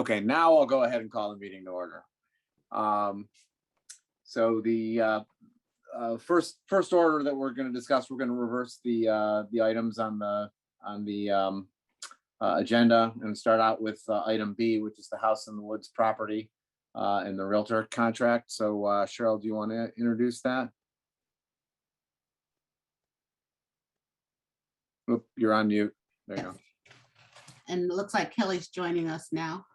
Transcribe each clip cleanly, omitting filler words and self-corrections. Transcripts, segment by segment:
Okay, now I'll go ahead and call the meeting to order. So the first order that we're going to discuss, we're going to reverse the items on the agenda and start out with item B, which is the House in the Woods property and the realtor contract. So Cheryl, do you want to introduce that? Oop, you're on mute. There you go. And it looks like Kelly's joining us now.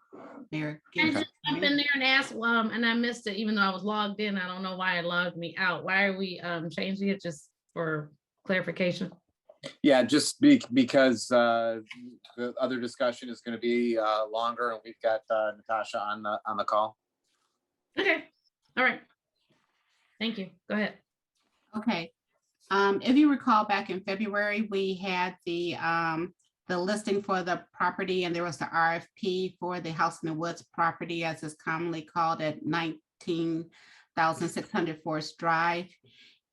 There. I just jump in there and ask, and I missed it, even though I was logged in. I don't know why it logged me out. Why are we changing it, just for clarification? Yeah, just because the other discussion is going to be longer, and we've got Natasha on the call. Okay, all right. Thank you. Go ahead. Okay. If you recall, back in February, we had the listing for the property, and there was the RFP for the House in the Woods property, as is commonly called, at 19,600 Forest Drive.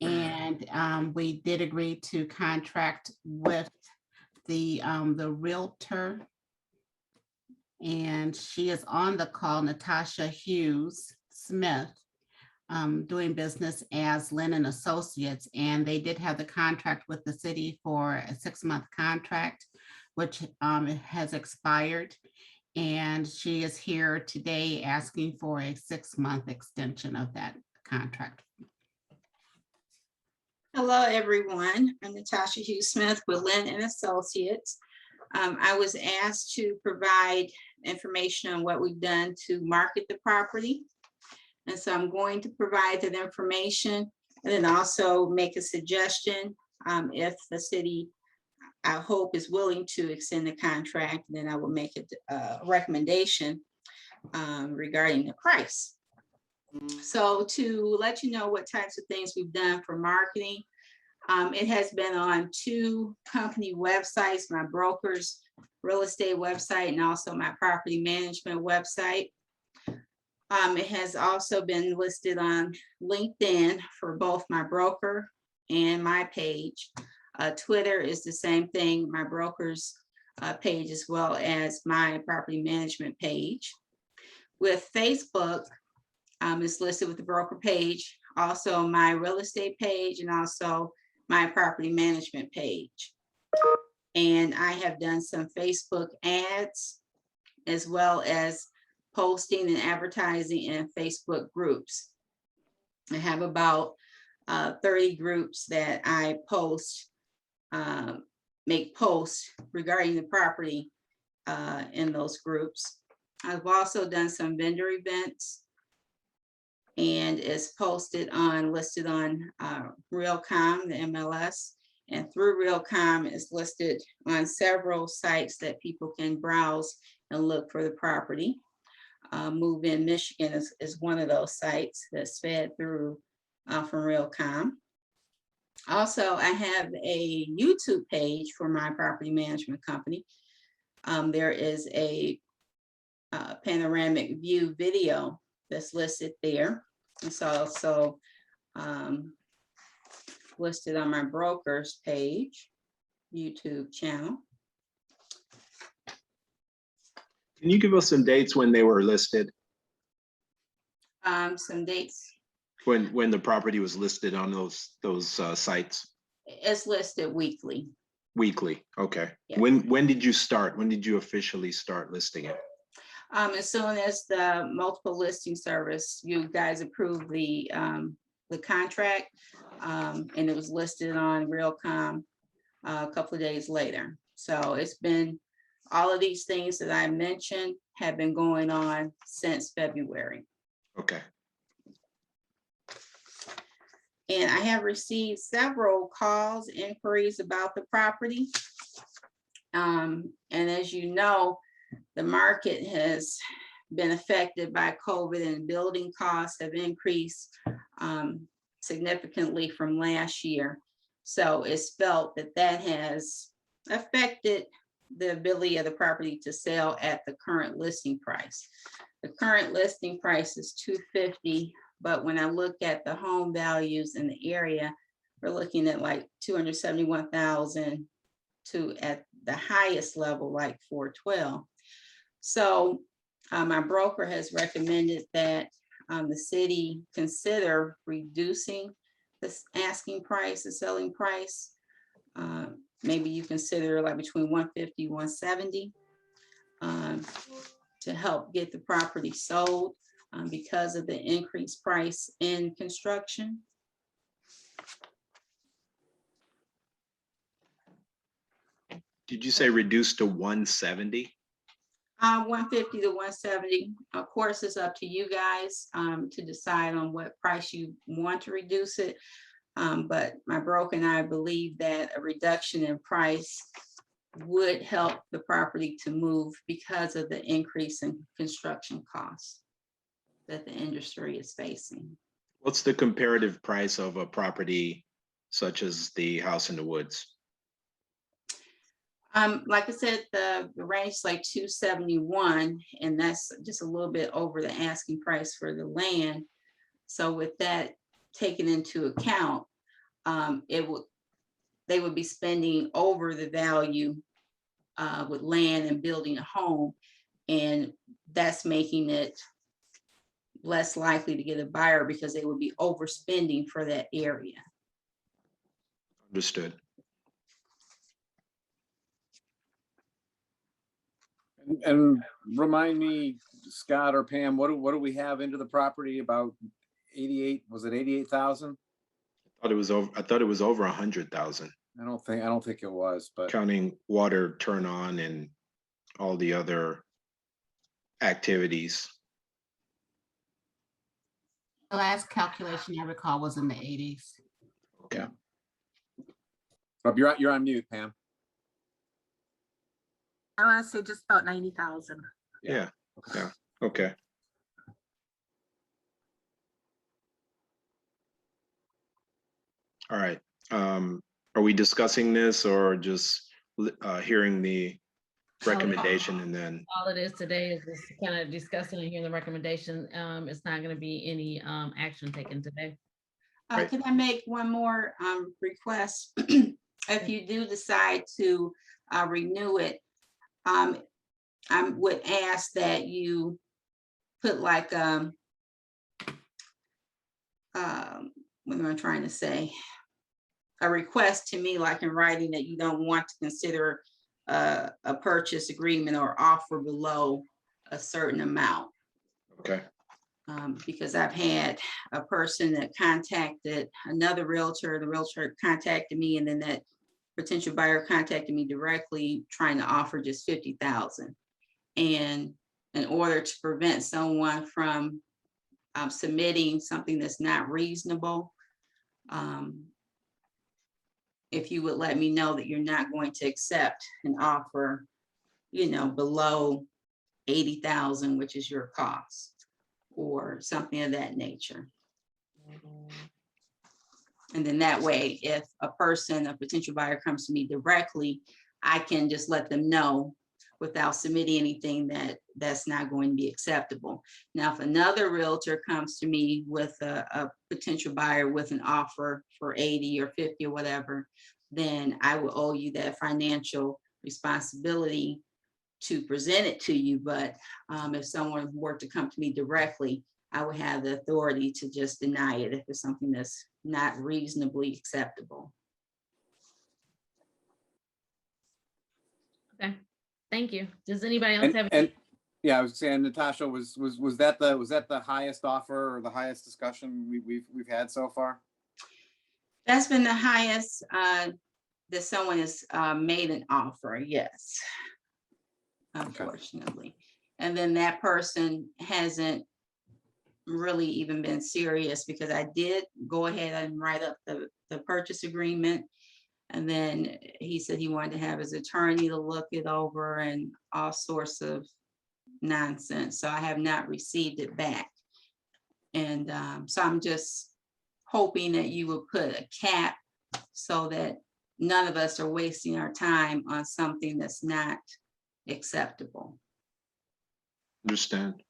And we did agree to contract with the realtor, and she is on the call, Natasha Hughes Smith, doing business as Lynn & Associates, and they did have the contract with the city for a 6-month contract, which has expired. And she is here today asking for a 6-month extension of that contract. Hello, everyone. I'm Natasha Hughes Smith with Lynn & Associates. I was asked to provide information on what we've done to market the property. And so I'm going to provide that information and then also make a suggestion if the city, I hope, is willing to extend the contract, then I will make a recommendation regarding the price. So to let you know what types of things we've done for marketing, it has been on 2 company websites, my broker's real estate website and also my property management website. It has also been listed on LinkedIn for both my broker and my page. Twitter is the same thing, my broker's page as well as my property management page. With Facebook, it's listed with the broker page, also my real estate page, and also my property management page. And I have done some Facebook ads as well as posting and advertising in Facebook groups. I have about 30 groups that I post, make posts regarding the property in those groups. I've also done some vendor events, and it's listed on Realcom, the MLS, and through Realcom is listed on several sites that people can browse and look for the property. Move in Michigan is one of those sites that's fed through from Realcom. Also, I have a YouTube page for my property management company. There is a panoramic view video that's listed there. It's also listed on my broker's page, YouTube channel. Can you give us some dates when they were listed? Some dates. When the property was listed on those sites? It's listed weekly. Weekly, okay. Yeah. When did you start? When did you officially start listing it? As soon as the multiple listing service, you guys approved the contract, and it was listed on Realcom a couple of days later. So it's been, all of these things that I mentioned have been going on since February. Okay. And I have received several calls, inquiries about the property. And as you know, the market has been affected by COVID, and building costs have increased significantly from last year. So it's felt that that has affected the ability of the property to sell at the current listing price. The current listing price is $250, but when I look at the home values in the area, we're looking at like $271,000 to, at the highest level, like $412. So My broker has recommended that the city consider reducing the asking price, the selling price. Maybe you consider like between 150, 170 to help get the property sold because of the increased price in construction. Did you say reduced to 170? 150 to 170. Of course, it's up to you guys to decide on what price you want to reduce it. But my broker and I believe that a reduction in price would help the property to move because of the increase in construction costs that the industry is facing. What's the comparative price of a property such as the house in the woods? Like I said, the range is like 271, and that's just a little bit over the asking price for the land. So with that taken into account, they would be spending over the value with land and building a home, and that's making it less likely to get a buyer because they would be overspending for that area. Understood. And remind me, Scott or Pam, what do we have into the property? About 88, was it 88,000? I thought it was over 100,000, I don't think it was, but counting water turn on and all the other activities. The last calculation I recall was in the 80s. Okay. Rob, you're on mute, Pam. I want to say just about 90,000. Yeah. Yeah. Okay. All right. Are we discussing this or just hearing the recommendation and then? All it is today is just kind of discussing and hearing the recommendation. It's not going to be any action taken today. Right. Can I make one more request? If you do decide to renew it, I would ask that you put like, what am I trying to say? A request to me, like in writing, that you don't want to consider a purchase agreement or offer below a certain amount. Okay. Because I've had a person that contacted another realtor, the realtor contacted me, and then that potential buyer contacted me directly trying to offer just 50,000. And in order to prevent someone from submitting something that's not reasonable, if you would let me know that you're not going to accept an offer, below 80,000, which is your cost, or something of that nature. And then that way, if a potential buyer comes to me directly, I can just let them know without submitting anything that's not going to be acceptable. Now, if another realtor comes to me with a potential buyer with an offer for 80 or 50 or whatever, then I will owe you that financial responsibility to present it to you. But if someone were to come to me directly, I would have the authority to just deny it if it's something that's not reasonably acceptable. Okay, thank you. Does anybody else have? And yeah, I was saying, Natasha, was that the highest offer or the highest discussion we've had so far? That's been the highest that someone has made an offer, yes. Unfortunately. Okay. And then that person hasn't really even been serious, because I did go ahead and write up the purchase agreement. And then he said he wanted to have his attorney to look it over and all sorts of nonsense. So I have not received it back. And so I'm just hoping that you will put a cap so that none of us are wasting our time on something that's not acceptable. Understand.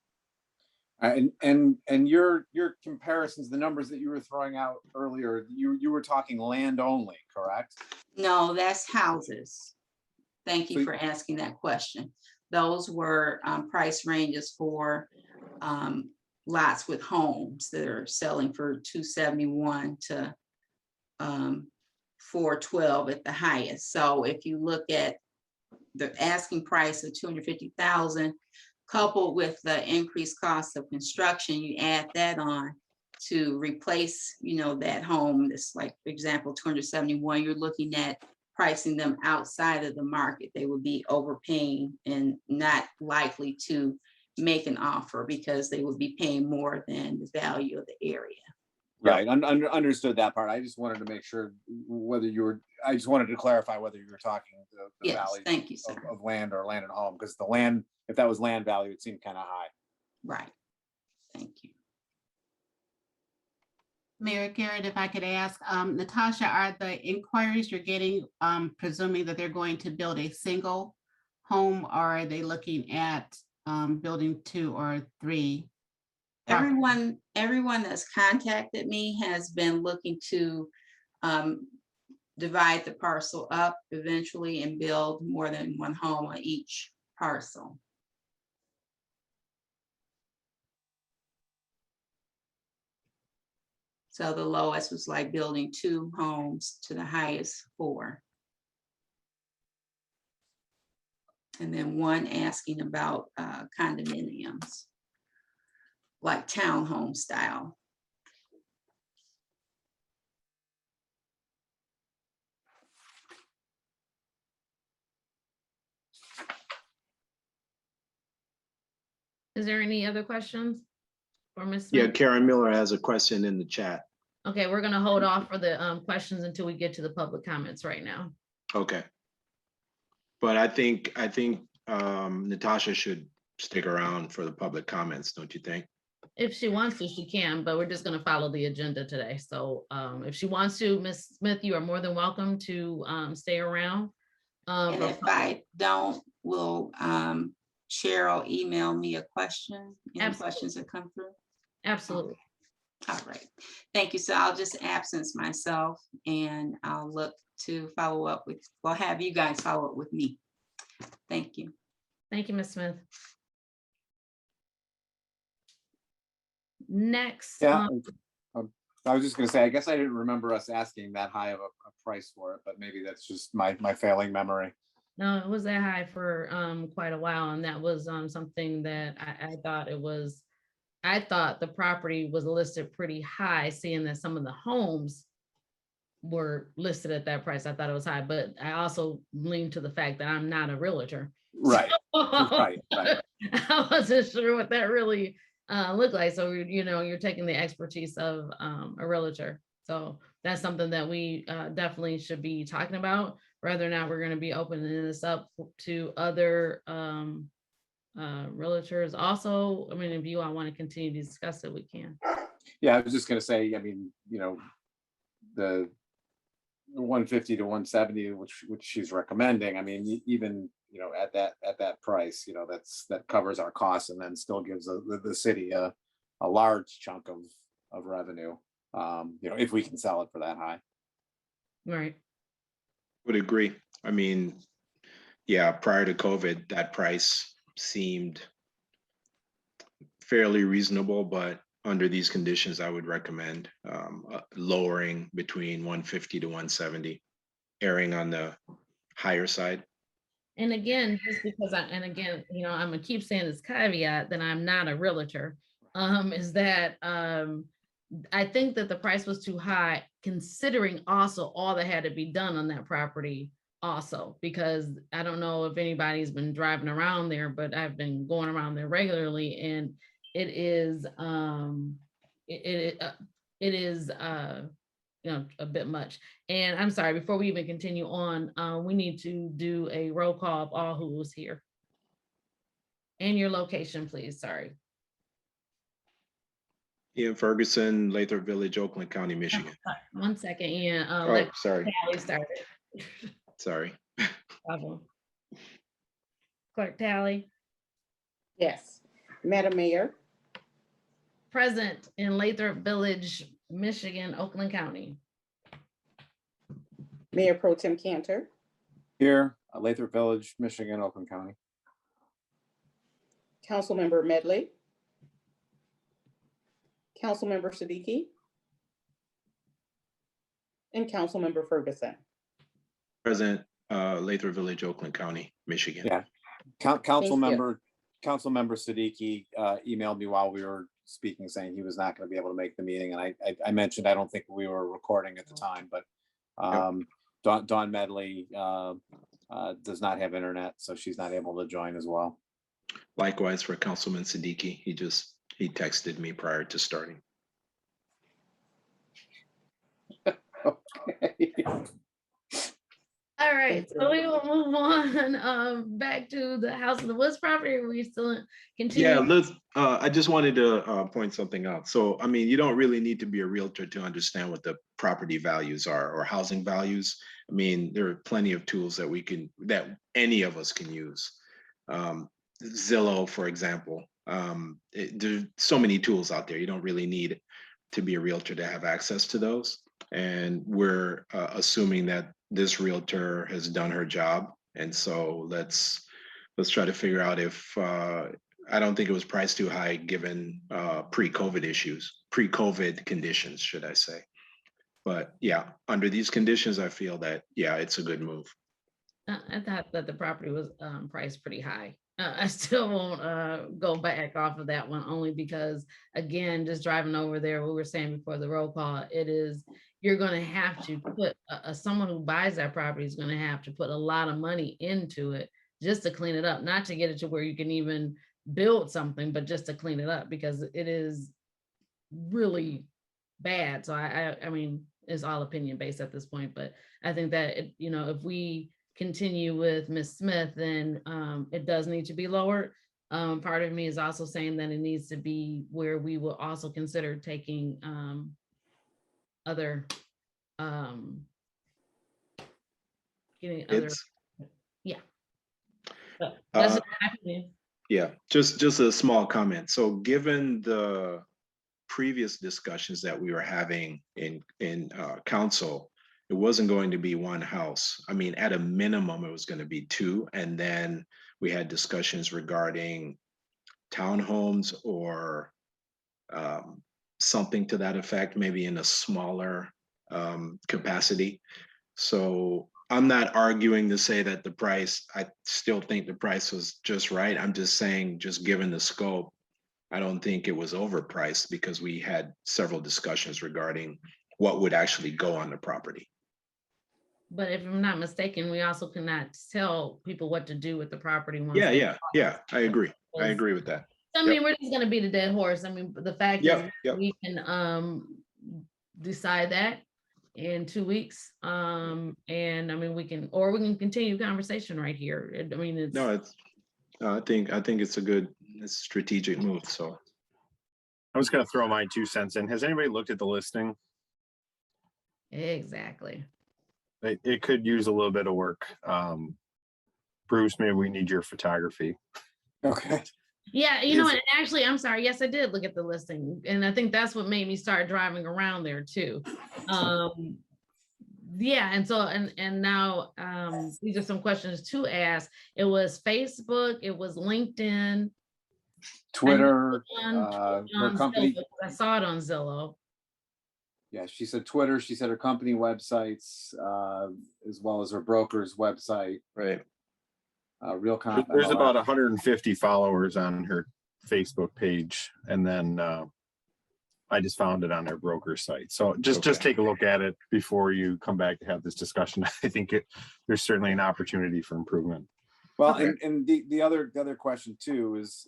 And your comparisons, the numbers that you were throwing out earlier, you were talking land only, correct? No, that's houses. Thank you for asking that question. those were price ranges for lots with homes that are selling for 271 to 412 at the highest. So if you look at the asking price of 250,000, coupled with the increased cost of construction, you add that on to replace, that home, that's like, for example, 271, you're looking at pricing them outside of the market. They would be overpaying and not likely to make an offer because they would be paying more than the value of the area. Right, understood that part. I just wanted to make sure I just wanted to clarify whether you were talking the Yes, value thank you, sir. of land or land and home, because the land, if that was land value, it seemed kind of high. Right. Thank you. Mayor Garrett, if I could ask, Natasha, are the inquiries you're getting, presuming that they're going to build a single home, or are they looking at building 2 or 3? Everyone that's contacted me has been looking to divide the parcel up eventually and build more than one home on each parcel. So the lowest was like building 2 homes to the highest 4. And then one asking about condominiums, like townhome style. Is there any other questions for Ms. Yeah, Smith? Karen Miller has a question in the chat. Okay, we're gonna hold off for the questions until we get to the public comments right now. Okay. But I think Natasha should stick around for the public comments, don't you think? If she wants to, she can, but we're just gonna follow the agenda today. So if she wants to, Ms. Smith, you are more than welcome to stay around. And if I don't, will Cheryl email me a question? Any Absolutely. questions that come through? Absolutely. All right. Thank you. So I'll just absence myself and I'll look to follow up with, well, have you guys follow up with me. Thank you. Thank you, Ms. Smith. Next. Yeah, I was just gonna say, I guess I didn't remember us asking that high of a price for it, but maybe that's just my failing memory. No, it was that high for quite a while, and that was something that I thought it was. I thought the property was listed pretty high, seeing that some of the homes were listed at that price. I thought it was high, but I also leaned to the fact that I'm not a realtor. Right, So, right. I wasn't sure what that really looked like. So, you're taking the expertise of a realtor. So that's something that we definitely should be talking about. Whether or not we're going to be opening this up to other realtors also. I mean, if you all want to continue to discuss it, we can. Yeah, I was just gonna say, I mean, the 150 to 170, which she's recommending, I mean, even, at that price, that covers our costs and then still gives the city a large chunk of revenue, if we can sell it for that high. Right. Would agree. I mean, yeah, prior to COVID, that price seemed fairly reasonable, but under these conditions, I would recommend lowering between 150 to 170, erring on the higher side. And again, just because I'm gonna keep saying this caveat that I'm not a realtor, is that I think that the price was too high, considering also all that had to be done on that property also, because I don't know if anybody's been driving around there, but I've been going around there regularly, and it is a bit much. And I'm sorry, before we even continue on, we need to do a roll call of all who was here. And your location, please. Sorry. Ian Ferguson, Lathrup Village, Oakland County, Michigan. 1 second, Ian. Oh, sorry. Tally started. Sorry. Problem. Clerk Tally. Yes. Madam Mayor, Present in Lathrup Village, Michigan, Oakland County. Mayor Pro Tem Cantor, Here, Lathrop Village, Michigan, Oakland County. Councilmember Medley, Councilmember Siddiqui, and Councilmember Ferguson. President, Lathrop Village, Oakland County, Michigan. Yeah. Councilmember Siddiqui emailed me while we were speaking saying he was not going to be able to make the meeting. And I mentioned, I don't think we were recording at the time, but Dawn Medley does not have internet, so she's not able to join as well. Likewise for Councilman Siddiqui. He texted me prior to starting. Okay. All right, so we will move on back to the House of the Woods property. We still continue. Yeah, I just wanted to point something out. So, I mean, you don't really need to be a realtor to understand what the property values are or housing values. I mean, there are plenty of tools that any of us can use. Zillow, for example. There's so many tools out there. You don't really need to be a realtor to have access to those. And we're assuming that this realtor has done her job. And so let's try to figure out if, I don't think it was priced too high given pre-COVID conditions, should I say. But yeah, under these conditions, I feel that, yeah, it's a good move. I thought that the property was priced pretty high. I still won't go back off of that one, only because, again, just driving over there, we were saying before the roll call, you're going to have to put someone who buys that property is going to have to put a lot of money into it just to clean it up, not to get it to where you can even build something, but just to clean it up, because it is really bad. So I mean, it's all opinion based at this point, but I think that if we continue with Ms. Smith, then it does need to be lowered. Part of me is also saying that it needs to be where we will also consider taking other getting other. Yeah. But that's just my opinion. Yeah, just a small comment. So given the previous discussions that we were having in council, it wasn't going to be one house. I mean, at a minimum, it was going to be two. And then we had discussions regarding townhomes or something to that effect, maybe in a smaller capacity. So I'm not arguing to say that the price, I still think the price was just right. I'm just saying, just given the scope, I don't think it was overpriced because we had several discussions regarding what would actually go on the property. But if I'm not mistaken, we also cannot tell people what to do with the property. Yeah. I agree. I agree with that. I mean, we're just going to beat a dead horse. I mean, the fact is we can decide that in 2 weeks. And I mean, we can continue conversation right here. I mean, I think it's a good strategic move. So I was going to throw my 2 cents in. Has anybody looked at the listing? Exactly. It could use a little bit of work. Bruce, maybe we need your photography. Okay. Yeah, and actually, I'm sorry. Yes, I did look at the listing, and I think that's what made me start driving around there too. Yeah, and so and now these are some questions to ask. It was Facebook, it was LinkedIn, Twitter, her company. Zillow. I saw it on Zillow. Yeah, she said Twitter. She said her company websites, as well as her broker's website. Right. Realcom. There's about 150 followers on her Facebook page, and then I just found it on their broker site. So just take a look at it before you come back to have this discussion. I think there's certainly an opportunity for improvement. Well, and the other question too is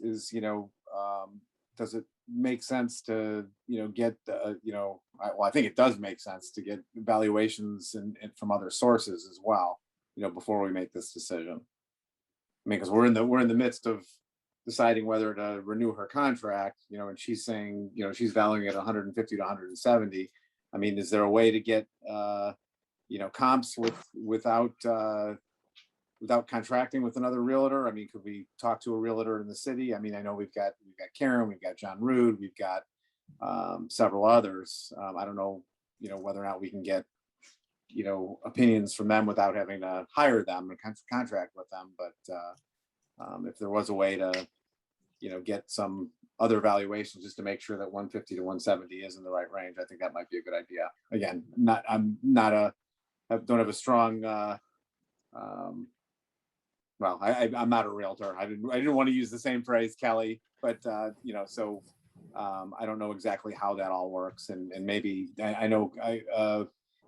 does it make sense to get I think it does make sense to get evaluations and from other sources as well before we make this decision. I mean, because we're in the midst of deciding whether to renew her contract, and she's saying, she's valuing it 150 to 170. I mean, is there a way to get, comps without contracting with another realtor? I mean, could we talk to a realtor in the city? I mean, I know we've got Karen, we've got John Rood, we've got several others. I don't know, whether or not we can get, opinions from them without having to hire them and contract with them. But if there was a way to, get some other valuations just to make sure that 150 to 170 is in the right range. I think that might be a good idea. Again, I don't have a strong, I'm not a realtor. I didn't want to use the same phrase, Kelly, but so I don't know exactly how that all works. And maybe I know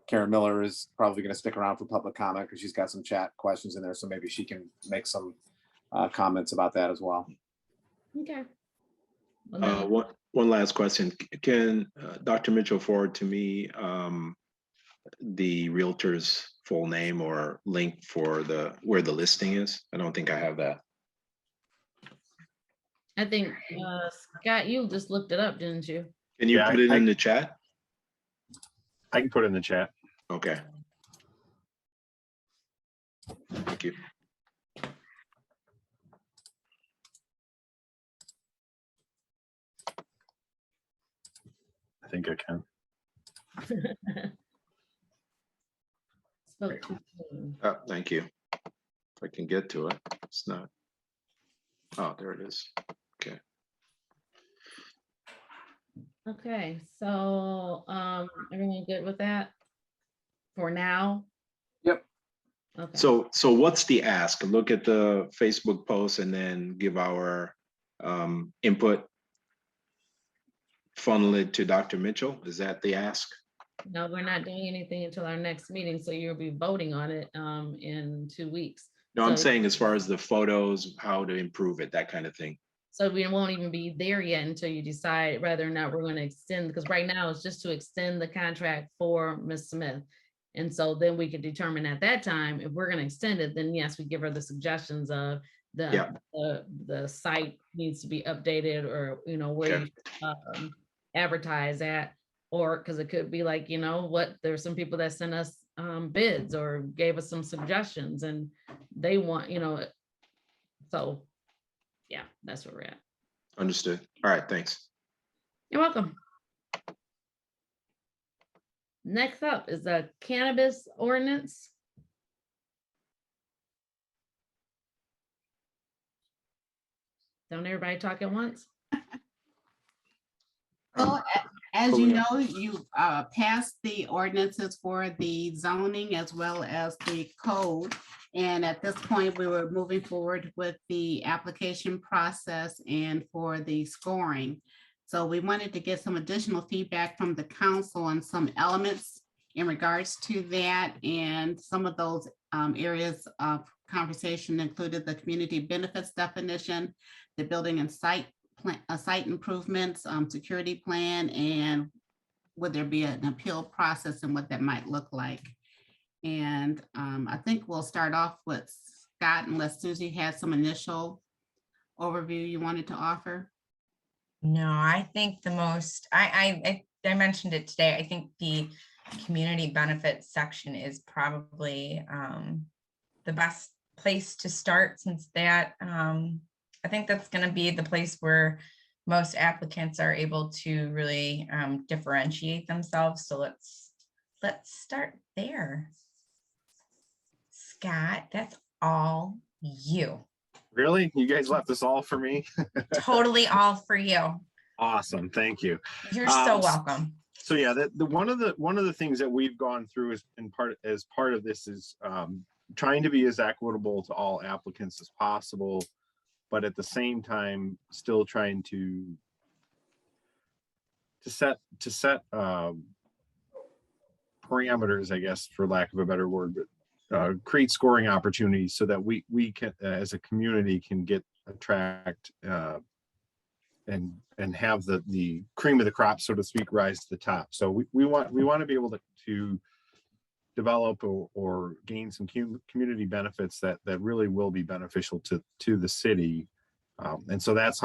Karen Miller is probably going to stick around for public comment because she's got some chat questions in there. So maybe she can make some comments about that as well. Okay. Well, One last question. Can Dr. Mitchell forward to me the realtor's full name or link for where the listing is? I don't think I have that. I think, Scott, you just looked it up, didn't you? Can you put it in the chat? I can put it in the chat. Okay. Thank you. I think I can. Spoke too soon. Oh, thank you. If I can get to it, it's not. Oh, there it is. Okay. Okay, so, everyone good with that for now? Yep. Okay. So what's the ask? Look at the Facebook post and then give our input, funnel it to Dr. Mitchell. Is that the ask? No, we're not doing anything until our next meeting, so you'll be voting on it in 2 weeks. No, I'm So- saying as far as the photos, how to improve it, that kind of thing. So we won't even be there yet until you decide whether or not we're going to extend, because right now it's just to extend the contract for Ms. Smith. And so then we can determine at that time, if we're going to extend it, then yes, we give her the suggestions of the site needs to be updated, or, where you advertise at, or because it could be like, there's some people that sent us bids or gave us some suggestions and they want, so yeah, that's where we're at. Understood. All right, thanks. You're welcome. Next up is the cannabis ordinance. Don't everybody talk at once? Well, as Oh, you yeah. know, you passed the ordinances for the zoning as well as the code. And at this point, we were moving forward with the application process and for the scoring. So we wanted to get some additional feedback from the council on some elements in regards to that. And some of those areas of conversation included the community benefits definition, the building and site improvements, security plan, and would there be an appeal process and what that might look like. And I think we'll start off with Scott, unless Susie has some initial overview you wanted to offer. No, I think the most, I mentioned it today. I think the community benefits section is probably the best place to start, since that I think that's going to be the place where most applicants are able to really differentiate themselves. So let's start there. Scott, that's all you. Really? You guys left this all for me? Totally all for you. Awesome. Thank you. You're so welcome. So yeah, one of the things that we've gone through as part of this is trying to be as equitable to all applicants as possible, but at the same time, still trying to set parameters, I guess, for lack of a better word, but create scoring opportunities so that we can, as a community, can attract and have the cream of the crop, so to speak, rise to the top. So we want to be able to develop or gain some community benefits that really will be beneficial to the city. And so that's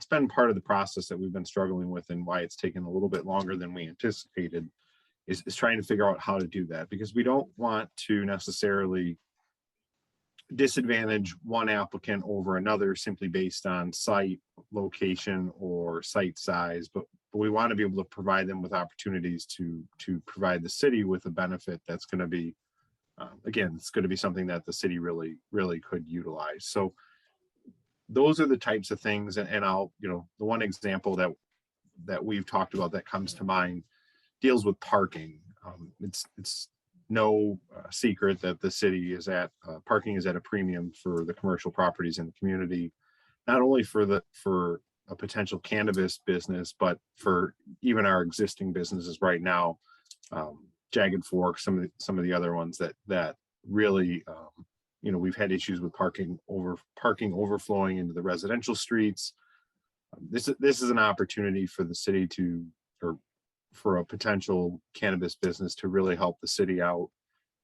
been part of the process that we've been struggling with, and why it's taken a little bit longer than we anticipated, is trying to figure out how to do that, because we don't want to necessarily disadvantage one applicant over another simply based on site location or site size, but we want to be able to provide them with opportunities to provide the city with a benefit that's going to be, again, it's going to be something that the city really could utilize. So those are the types of things, and I'll, the one example that we've talked about that comes to mind deals with parking. It's no secret that the city is at, parking is at a premium for the commercial properties in the community, not only for a potential cannabis business, but for even our existing businesses right now. Jagged Fork, some of the other ones that really, we've had issues with parking overflowing into the residential streets. This is an opportunity for the city or for a potential cannabis business to really help the city out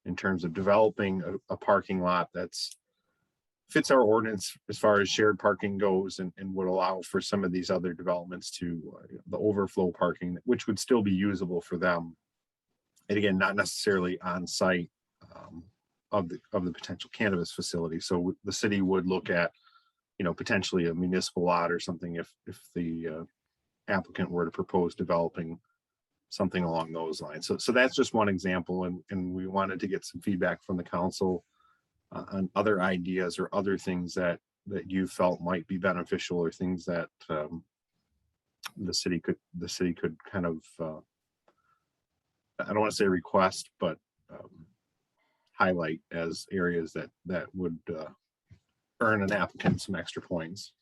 in terms of developing a parking lot that's fits our ordinance as far as shared parking goes, and would allow for some of these other developments to the overflow parking, which would still be usable for them. And again, not necessarily on site of the potential cannabis facility. So the city would look at, potentially a municipal lot or something if the applicant were to propose developing something along those lines. So that's just one example, and we wanted to get some feedback from the council on other ideas or other things that you felt might be beneficial, or things that the city could kind of I don't want to say request, but highlight as areas that would earn an applicant some extra points.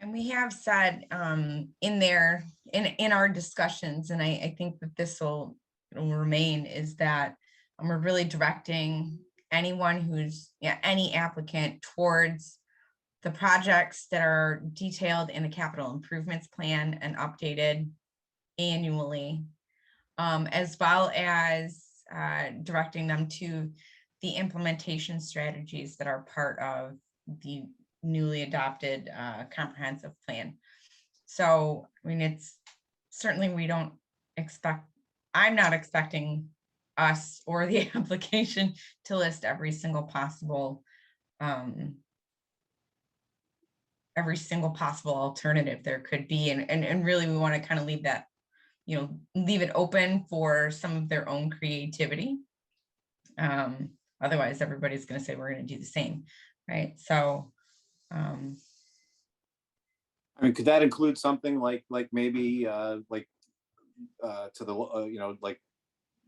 And we have said in our discussions, and I think that this will remain, is that we're really directing anyone who's any applicant towards the projects that are detailed in the capital improvements plan and updated annually, as well as directing them to the implementation strategies that are part of the newly adopted comprehensive plan. So, I mean, it's certainly, I'm not expecting us or the application to list every single possible alternative there could be. And really, we want to kind of leave that, leave it open for some of their own creativity. Otherwise, everybody's going to say we're going to do the same, right? So, I mean, could that include something like maybe to the like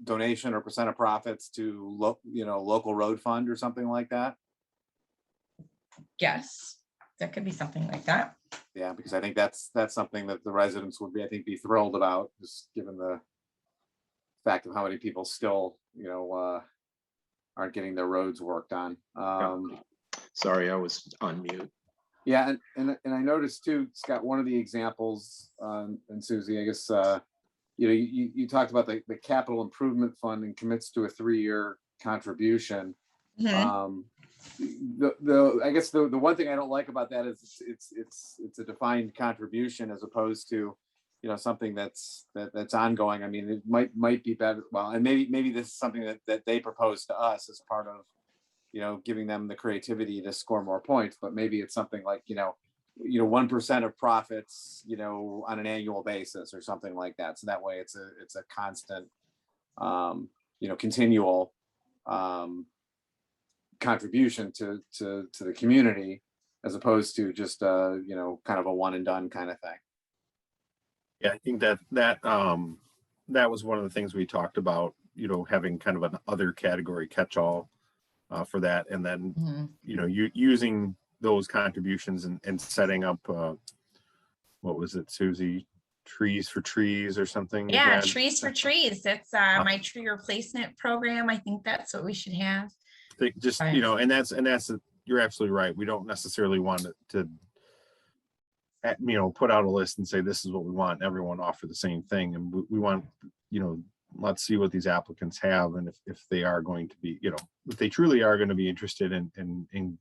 donation or percent of profits to local road fund or something like that? yes, that could be something like that. Yeah, because I think that's something that the residents would be thrilled about, just given the fact of how many people still aren't getting their roads worked on. Sorry, I was on mute. Yeah, and I noticed too, Scott, one of the examples, and Susie, I guess, you talked about the capital improvement fund and commits to a 3-year contribution. Mhm. I guess the one thing I don't like about that is it's a defined contribution as opposed to something that's ongoing. I mean, it might be better. Well, and maybe this is something that they propose to us as part of giving them the creativity to score more points, but maybe it's something like 1% of profits on an annual basis or something like that. So that way it's a constant continual contribution to the community, as opposed to just kind of a one and done kind of thing. Yeah, I think that was one of the things we talked about, having kind of an other category catch-all for that, and then using those contributions and setting up what was it, Susie, trees for trees or something? Yeah, trees for trees. That's my tree replacement program. I think that's what we should have. Just and that's you're absolutely right. We don't necessarily want to put out a list and say this is what we want, everyone offer the same thing, and we want let's see what these applicants have, and if they are going to be if they truly are going to be interested in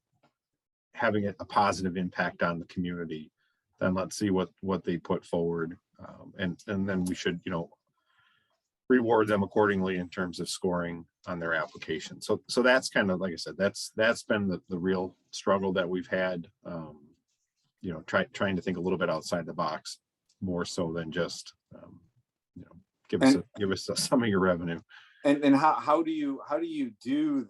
having a positive impact on the community, then let's see what they put forward, and then we should reward them accordingly in terms of scoring on their application. So that's kind of, like I said, that's been the real struggle that we've had, trying to think a little bit outside the box, more so than just give us some of your revenue. And how do you do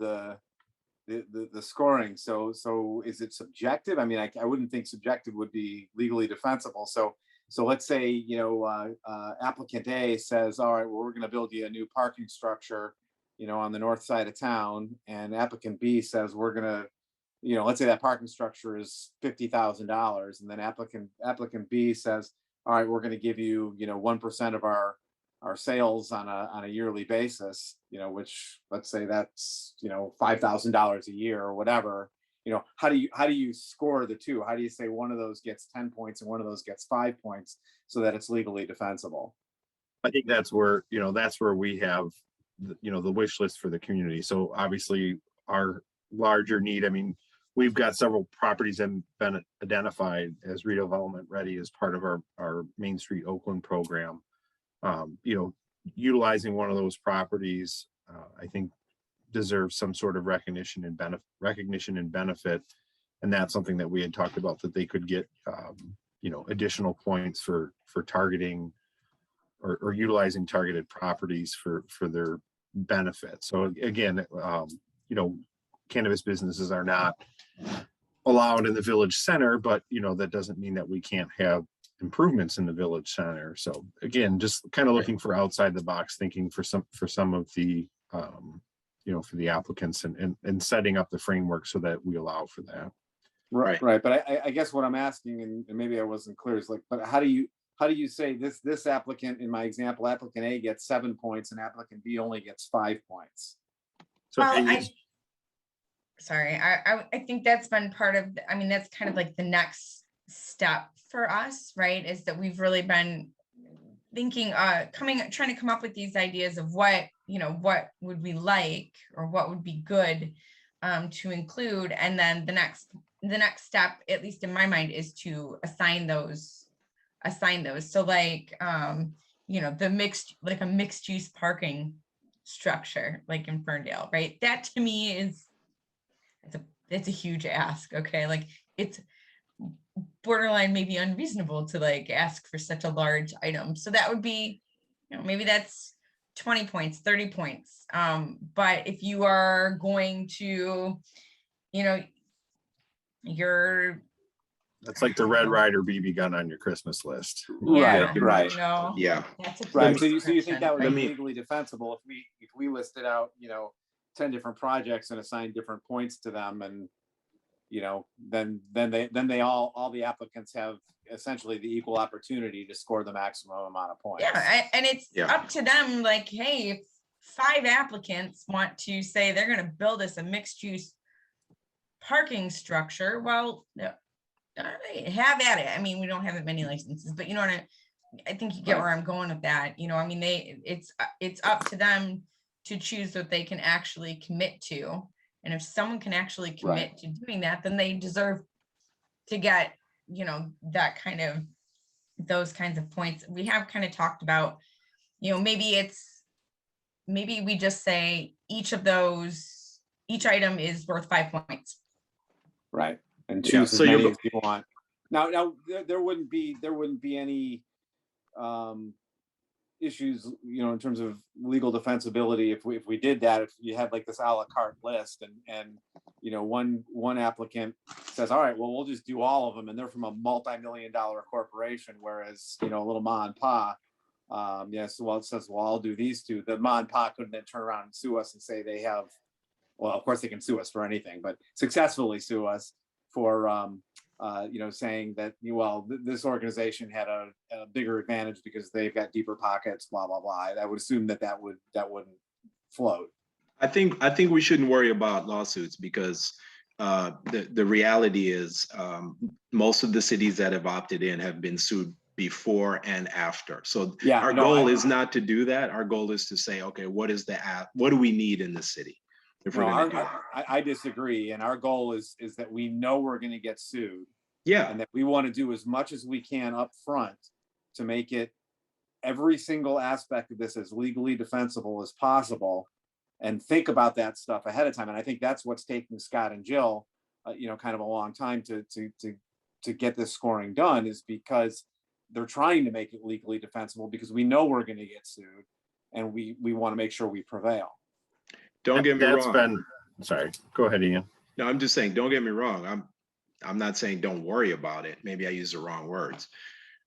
the scoring. So is it subjective? I mean, I wouldn't think subjective would be legally defensible. So let's say, you know, applicant A says, all right, well, we're going to build you a new parking structure, you know, on the north side of town, and applicant B says we're going to, you know, let's say that parking structure is $50,000, and then applicant B says, all right, we're going to give you, you know, 1% of our sales on a yearly basis, you know, which, let's say that's, you know, $5,000 a year or whatever. You know, how do you score the two? How do you say one of those gets 10 points and one of those gets 5 points so that it's legally defensible? I think that's where, you know, that's where we have, you know, the wish list for the community. So obviously our larger need, I mean, we've got several properties that have been identified as redevelopment ready as part of our Main Street Oakland program. You know, utilizing one of those properties, I think deserves some sort of recognition and benefit. And that's something that we had talked about, that they could get, you know, additional points for targeting or utilizing targeted properties for their benefit. So again, you know, cannabis businesses are not allowed in the village center, but, you know, that doesn't mean that we can't have improvements in the village center. So again, just kind of looking for outside the box thinking for some of the, you know, for the applicants and setting up the framework so that we allow for that. Right. But I guess what I'm asking, and maybe I wasn't clear, is like, but how do you say this applicant, in my example, applicant A gets 7 points and applicant B only gets 5 points? So Well, I think that's been part of, I mean, that's kind of like the next step for us, right? Is that we've really been thinking, trying to come up with these ideas of what, you know, what would we like or what would be good to include. And then the next step, at least in my mind, is to assign those. So like, you know, like a mixed use parking structure, like in Ferndale, right? That to me is, it's a huge ask. Okay. Like it's borderline maybe unreasonable to like ask for such a large item. So that would be, you know, maybe that's 20 points, 30 points. But if you are going to, you know, that's like the Red Ryder BB gun on your Christmas list. Right. You know, Yeah. that's a Right. good So you think that would Let be me- legally defensible if we listed out, you know, 10 different projects and assigned different points to them, and, you know, then they all the applicants have essentially the equal opportunity to score the maximum amount of points. Yeah, and it's Yeah. up to them, like, hey, if 5 applicants want to say they're gonna build us a mixed use parking structure, well, yeah, all right, have at it. I mean, we don't have that many licenses, but you know what, I think you get where I'm going with that. You know, I mean, it's up to them to choose what they can actually commit to. And if someone can actually commit to doing that, then they deserve to get, you know, those kinds of points. We have kind of talked about, you know, maybe we just say each item is worth 5 points. Right. And Yeah, choose so as you're many go- as you want. Now there wouldn't be any issues, you know, in terms of legal defensibility if we did that, if you had like this a la carte list and you know, one applicant says, all right, well, we'll just do all of them, and they're from a multi-million-dollar corporation, whereas, you know, a little ma and pa, yes, well, it says, well, I'll do these two. The ma and pa couldn't then turn around and sue us and say they have, well, of course they can sue us for anything, but successfully sue us for you know, saying that, well, this organization had a bigger advantage because they've got deeper pockets, blah blah blah. I would assume that wouldn't float. I think we shouldn't worry about lawsuits because the reality is most of the cities that have opted in have been sued before and after. So Yeah, our no, goal is not to do that. Our goal is to say, okay, what do we need in the city? If we're No, going to do I disagree, and our goal is that we know we're going to get sued, yeah, and that we want to do as much as we can up front to make it every single aspect of this as legally defensible as possible, and think about that stuff ahead of time. And I think that's what's taking Scott and Jill, you know, kind of a long time to get this scoring done, is because they're trying to make it legally defensible because we know we're going to get sued, and we want to make sure we prevail. don't get me wrong. sorry, go ahead, Ian. No, I'm just saying, don't get me wrong. I'm not saying don't worry about it. Maybe I used the wrong words.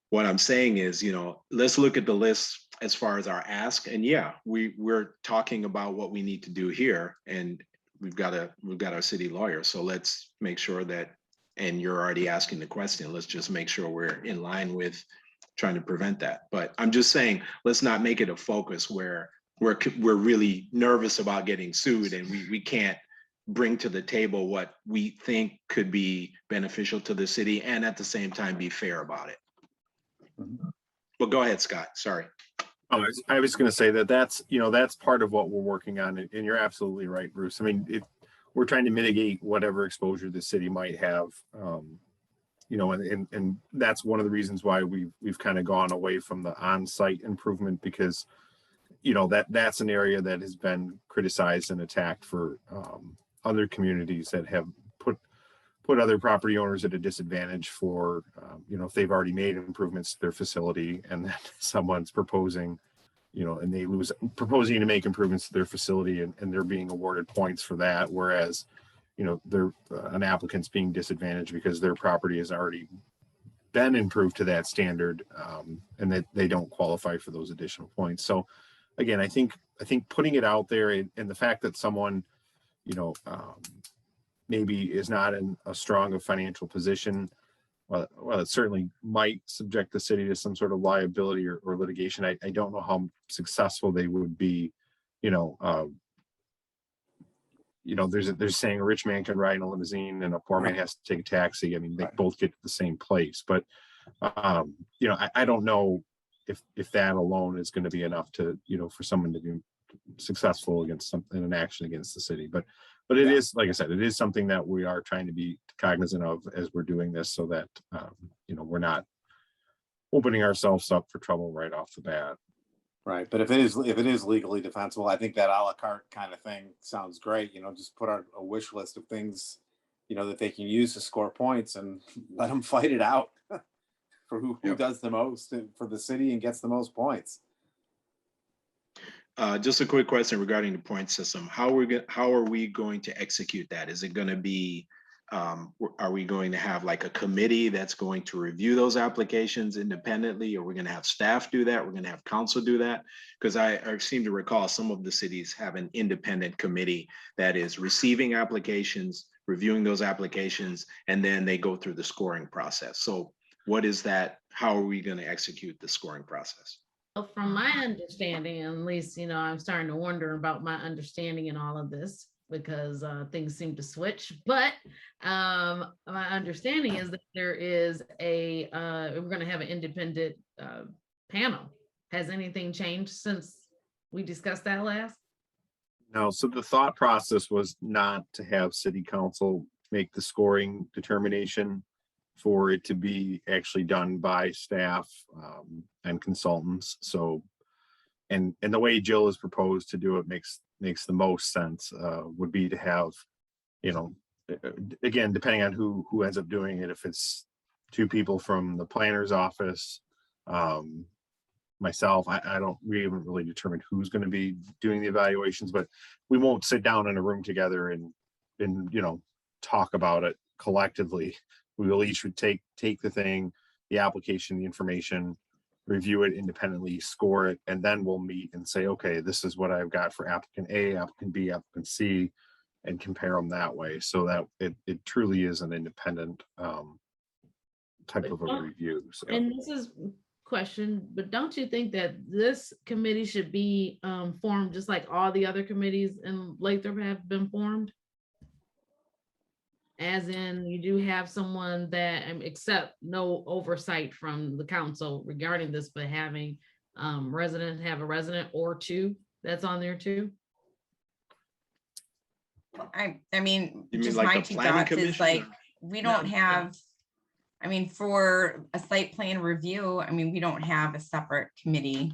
What I'm saying is, let's look at the list as far as our ask. And yeah, we're talking about what we need to do here, and we've got our city lawyer. So let's make sure that, and you're already asking the question, let's just make sure we're in line with trying to prevent that. But I'm just saying, let's not make it a focus where we're really nervous about getting sued and we can't bring to the table what we think could be beneficial to the city and at the same time be fair about it. Well, go ahead, Scott. Sorry. Oh, I was going to say that's part of what we're working on, and you're absolutely right, Bruce. I mean, we're trying to mitigate whatever exposure the city might have, and that's one of the reasons why we've kind of gone away from the on-site improvement, because that's an area that has been criticized and attacked for other communities that have put other property owners at a disadvantage for, if they've already made improvements to their facility and then someone's proposing, and they proposing to make improvements to their facility and they're being awarded points for that. Whereas, they're an applicant's being disadvantaged because their property has already been improved to that standard, and that they don't qualify for those additional points. So again, I think putting it out there and the fact that someone, maybe is not in a strong financial position, well, it certainly might subject the city to some sort of liability or litigation. I don't know how successful they would be. There's saying a rich man can ride in a limousine and a poor man has to take a taxi. I mean, they both get to the same place, but I don't know if that alone is going to be enough to, for someone to be successful against something, an action against the city. But it is, like I said, it is something that we are trying to be cognizant of as we're doing this, so that we're not opening ourselves up for trouble right off the bat. Right, but if it is legally defensible, I think that a la carte kind of thing sounds great. Just put out a wish list of things, that they can use to score points and let them fight it out for who does the most for the city and gets the most points. Just a quick question regarding the point system. How are we going to execute that? Is it going to be, are we going to have like a committee that's going to review those applications independently? Or we're going to have staff do that? We're going to have council do that? Because I seem to recall some of the cities have an independent committee that is receiving applications, reviewing those applications, and then they go through the scoring process. So what is that? How are we going to execute the scoring process? Well, from my understanding, at least, I'm starting to wonder about my understanding in all of this, because things seem to switch. But my understanding is that there is we're going to have an independent panel. Has anything changed since we discussed that last? No, so the thought process was not to have city council make the scoring determination, for it to be actually done by staff and consultants. So, and the way Jill has proposed to do it makes the most sense, would be to have, again, depending on who ends up doing it, if it's two people from the planner's office, myself, we haven't really determined who's going to be doing the evaluations, but we won't sit down in a room together and talk about it collectively. We will each take the thing, the application, the information, review it independently, score it, and then we'll meet and say, okay, this is what I've got for applicant A, applicant B, applicant C, and compare them that way, so that it truly is an independent type of a review. So. And this is question, but don't you think that this committee should be formed just like all the other committees in Lathrup have been formed? As in, you do have someone that, except no oversight from the council regarding this, but having have a resident or two that's on there too. I mean, You mean just like my a two planning thoughts is commission, like, or- we don't have, for a site plan review, we don't have a separate committee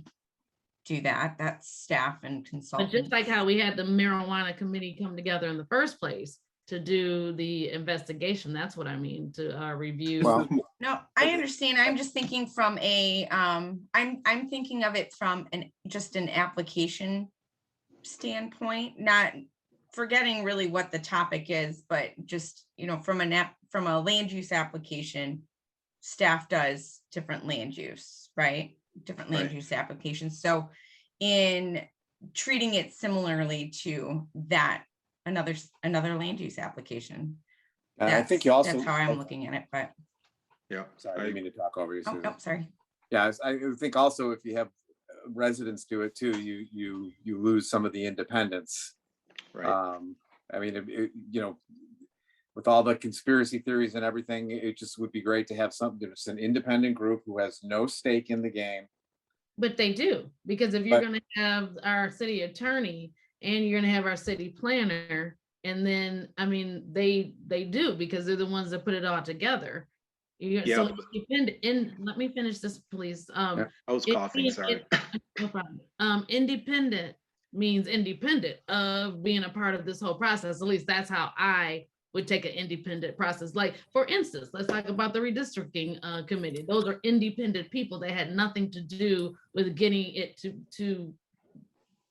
do that. That's staff and But consultants. just like how we had the marijuana committee come together in the first place to do the investigation, that's what I mean, to review. Well, No, I understand. I'm just thinking from I'm thinking of it from just an application standpoint, not forgetting really what the topic is, but just, from a land use application, staff does different land use, right? Different land Right. use applications. So in treating it similarly to that, another land use application. I think you also. That's how I'm looking at it, but, Yeah. Sorry, I didn't mean to talk over you, oh, Susan. sorry. Yeah, I think also if you have residents do it too, you lose some of the independence. Right. I mean, with all the conspiracy theories and everything, it just would be great to have something, just an independent group who has no stake in the game. But they do, because if you're But- gonna have our city attorney and you're gonna have our city planner, and then, I mean, they do, because they're the ones that put it all together. So Yeah. let me finish this, please. I was coughing, sorry. No problem. Independent means independent of being a part of this whole process. At least that's how I would take an independent process. Like, for instance, let's talk about the redistricting committee. Those are independent people that had nothing to do with getting it to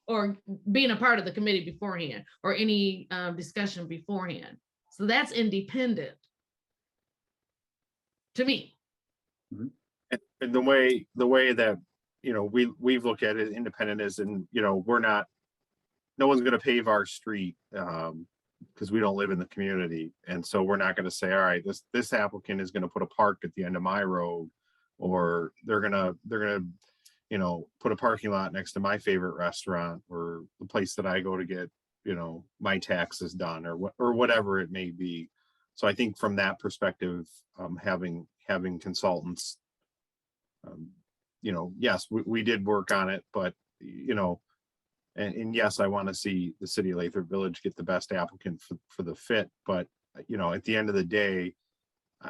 or being a part of the committee beforehand, or any discussion beforehand. So that's independent to me. And the way that, we've looked at it, independent is, and, we're not, no one's gonna pave our street, because we don't live in the community. And so we're not gonna say, all right, this applicant is gonna put a park at the end of my road, or they're gonna, put a parking lot next to my favorite restaurant, or the place that I go to get, my taxes done, or whatever it may be. So I think from that perspective, having consultants, yes, we did work on it, but, and yes, I want to see the city of Lathrop Village get the best applicant for the fit. But, at the end of the day,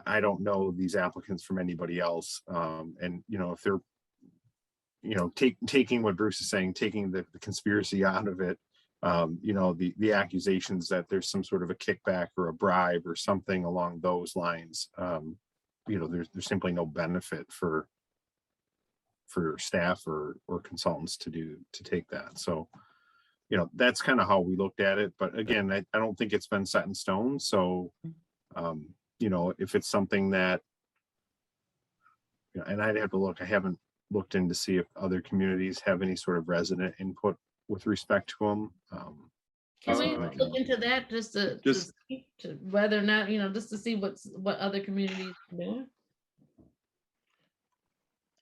I don't know these applicants from anybody else. And, if they're, taking what Bruce is saying, taking the conspiracy out of it, the accusations that there's some sort of a kickback or a bribe or something along those lines, there's simply no benefit for staff or consultants to take that. So, that's kind of how we looked at it. But again, I don't think it's been set in stone. So, if it's something that, and I'd have to look, I haven't looked in to see if other communities have any sort of resident input with respect to them. Can we look into that just to speak to whether or not, just to see what other communities are doing?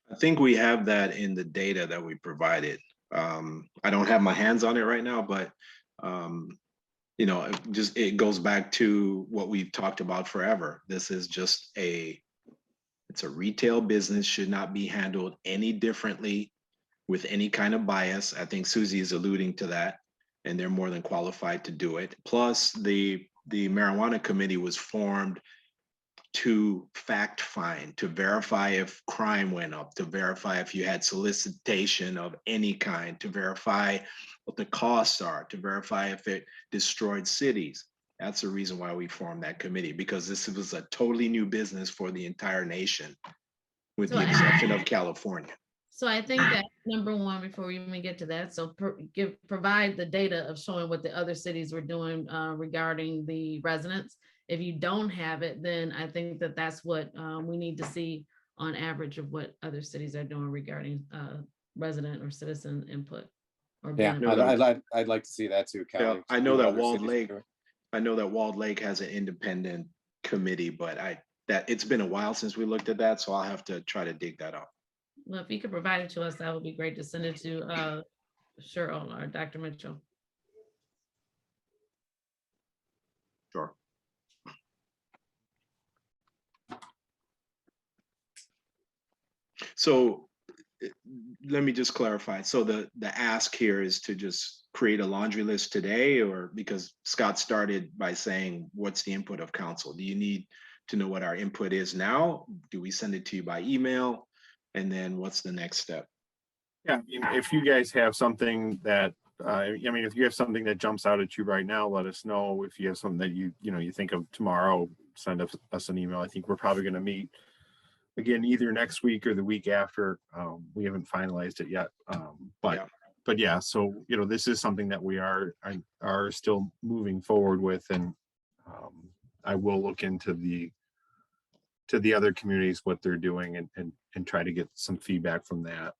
I think we have that in the data that we provided. I don't have my hands on it right now, but it goes back to what we've talked about forever. This is just it's a retail business, should not be handled any differently with any kind of bias. I think Susie is alluding to that, and they're more than qualified to do it. Plus, the marijuana committee was formed to fact find, to verify if crime went up, to verify if you had solicitation of any kind, to verify what the costs are, to verify if it destroyed cities. That's the reason why we formed that committee, because this was a totally new business for the entire nation, with the exception of California. So I think that number one, before we even get to that, so provide the data of showing what the other cities were doing regarding the residents. If you don't have it, then I think that that's what we need to see on average of what other cities are doing regarding resident or citizen input. Yeah, I'd like to see that too, Kelly. Yeah, I know that Walled Lake has an independent committee, but it's been a while since we looked at that, so I'll have to try to dig that up. Well, if you could provide it to us, that would be great to send it to Cheryl or Dr. Mitchell. Sure. So let me just clarify. So the ask here is to just create a laundry list today, or because Scott started by saying, what's the input of council? Do you need to know what our input is now? Do we send it to you by email? And then what's the next step? Yeah, if you guys have something that, if you have something that jumps out at you right now, let us know. If you have something that you think of tomorrow, send us an email. I think we're probably going to meet again either next week or the week after. We haven't finalized it yet, but but yeah, so, you know, this is something that we are still moving forward with, and I will look into the other communities, what they're doing, and try to get some feedback from that.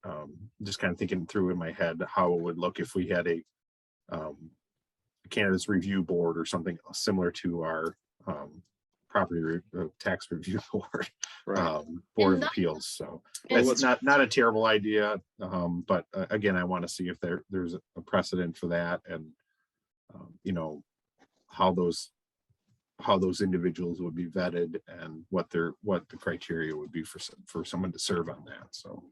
Just kind of thinking through in my head how it would look if we had a cannabis review board or something similar to our property tax review board, Right. Board And of Appeals. So and it's not a terrible idea, but again, I want to see if there's a precedent for that, and you know, how those individuals would be vetted, and what the criteria would be for someone to serve on that. So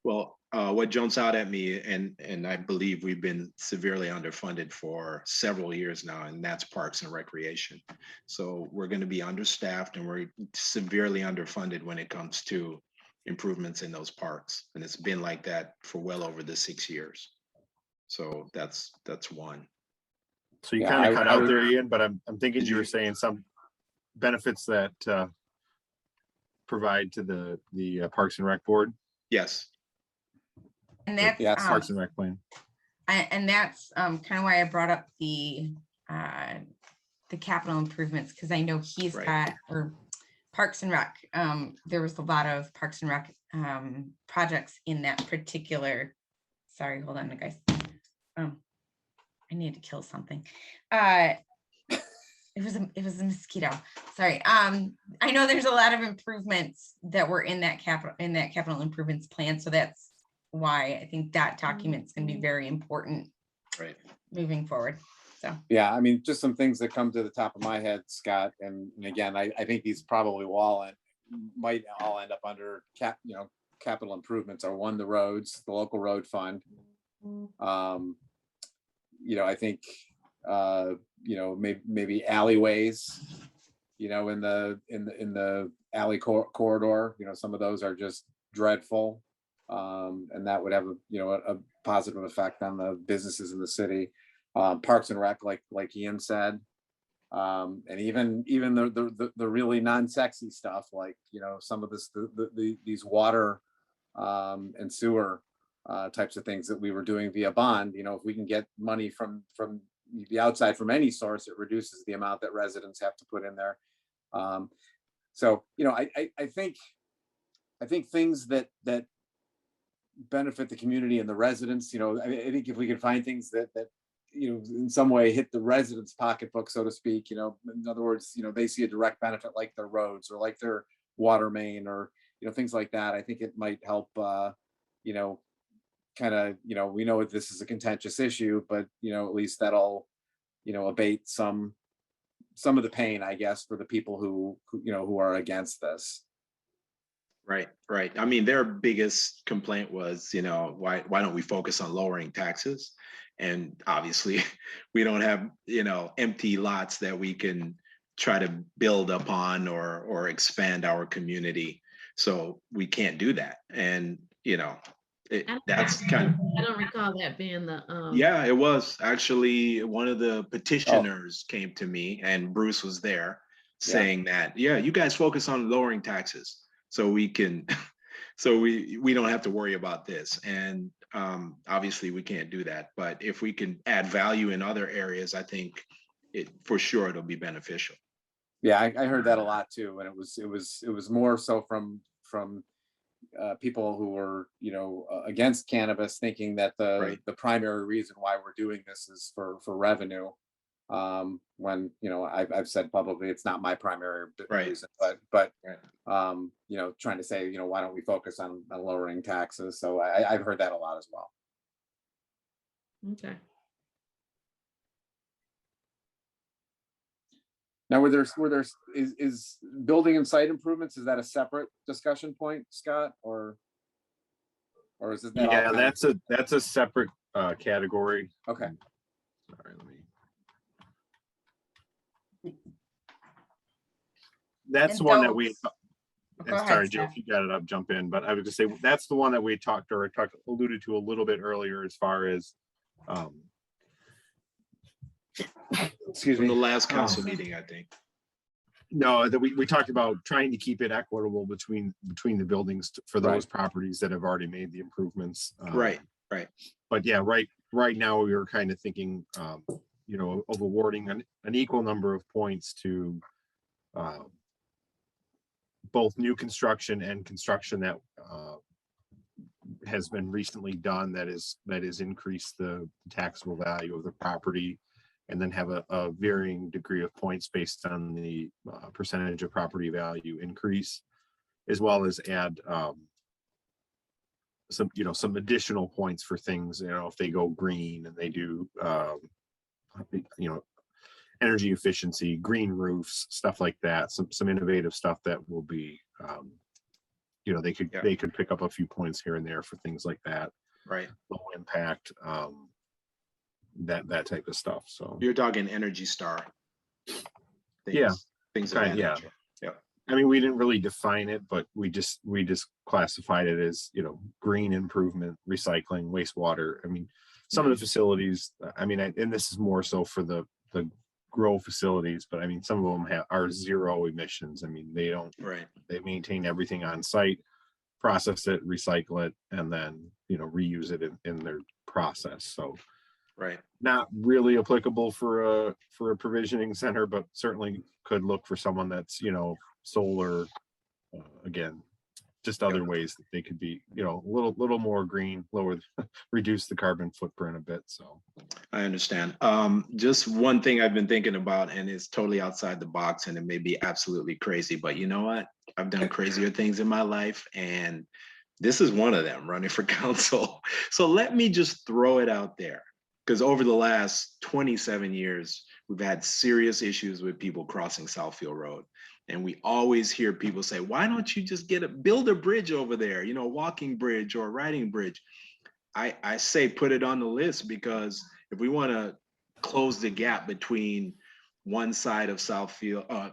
Well, what jumps out at me, and I believe we've been severely underfunded for several years now, and that's Parks and Recreation. So we're going to be understaffed, and we're severely underfunded when it comes to improvements in those parks. And it's been like that for well over the 6 years. So that's one. you Yeah, kind of cut I out would- there, Ian, but I'm thinking Did you were you- saying some benefits that provide to the Parks and Rec board. Yes. And that's, Yeah, Parks and Rec plan. and that's kind of why I brought up the capital improvements, because I know he's Right. got, or Parks and Rec. There was a lot of Parks and Rec projects in that particular. Sorry, hold on, guys. I need to kill something. It was a mosquito. Sorry. I know there's a lot of improvements that were in that capital improvements plan. So that's why I think that document's going to be very important Right. moving forward. So Yeah, I mean, just some things that come to the top of my head, Scott, and again, I think these probably will might all end up under capital improvements. Or one, the roads, the local road fund. I think maybe alleyways, in the alley corridor, some of those are just dreadful. And that would have a positive effect on the businesses in the city. Parks and Rec, like Ian said, and even the really non-sexy stuff, like some of these water and sewer types of things that we were doing via bond. If we can get money from the outside from any source, it reduces the amount that residents have to put in there. So I think things that benefit the community and the residents. I think if we can find things that in some way hit the residents' pocketbook, so to speak. In other words, they see a direct benefit, like their roads or like their water main, or things like that. I think it might help. Kind of, we know this is a contentious issue, but at least that'll abate some of the pain, I guess, for the people who are against this. Right. I mean, their biggest complaint was, why don't we focus on lowering taxes? And obviously we don't have, empty lots that we can try to build upon or expand our community. So we can't do that. And, that's kind of, I don't recall that being the. yeah, it was actually one of the petitioners came to me, and Bruce was there saying that, you guys focus on lowering taxes so we can, so we don't have to worry about this. And obviously we can't do that, but if we can add value in other areas, I think for sure it'll be beneficial. Yeah, I heard that a lot too, and it was more so from people who were against cannabis, thinking that the primary reason why we're doing this is for revenue. When I've said publicly it's not my primary reason, but trying to say why don't we focus on lowering taxes. So I've heard that a lot as well. Okay. Now, is building and site improvements, is that a separate discussion point, Scott, or is it? Yeah, that's a separate category. Okay. Sorry, that's And the one that those- we. Go ahead, Sorry, Jill, Steph. if you got it up, jump in. But I would just say that's the one that we alluded to a little bit earlier, as far as Excuse From me. the last council meeting, I think. No, that we talked about trying to keep it equitable between the buildings for those properties that have already made the improvements. Right. Right. But yeah, right now we were kind of thinking, you know, of awarding an equal number of points to both new construction and construction that has been recently done that is increased the taxable value of the property, and then have a varying degree of points based on the percentage of property value increase, as well as add some additional points for things, you know, if they go green and they do you know, energy efficiency, green roofs, stuff like that, some innovative stuff that will be you know, they could pick up a few points here and there for things like that. Right. Low impact, that type of stuff. So You're talking Energy Star. Yeah. Things of Kind that of, yeah. nature. Yeah. I mean, we didn't really define it, but we just classified it as, you know, green improvement, recycling, wastewater. I mean, some of the facilities, I mean, and this is more so for the grow facilities, but I mean, some of them are zero emissions. I mean, they maintain everything on site, process it, recycle it, and then, you know, reuse it in their process. So right, not really applicable for a provisioning center, but certainly could look for someone that's, you know, solar, again, just other ways that they could be, you know, a little more green, reduce the carbon footprint a bit. So I understand. Just one thing I've been thinking about, and it's totally outside the box, and it may be absolutely crazy, but you know what? I've done crazier things in my life, and this is one of them, running for council. So let me just throw it out there, because over the last 27 years, we've had serious issues with people crossing Southfield Road. And we always hear people say, why don't you just build a bridge over there, you know, a walking bridge or a riding bridge? I say put it on the list, because if we want to close the gap between one side of Southfield,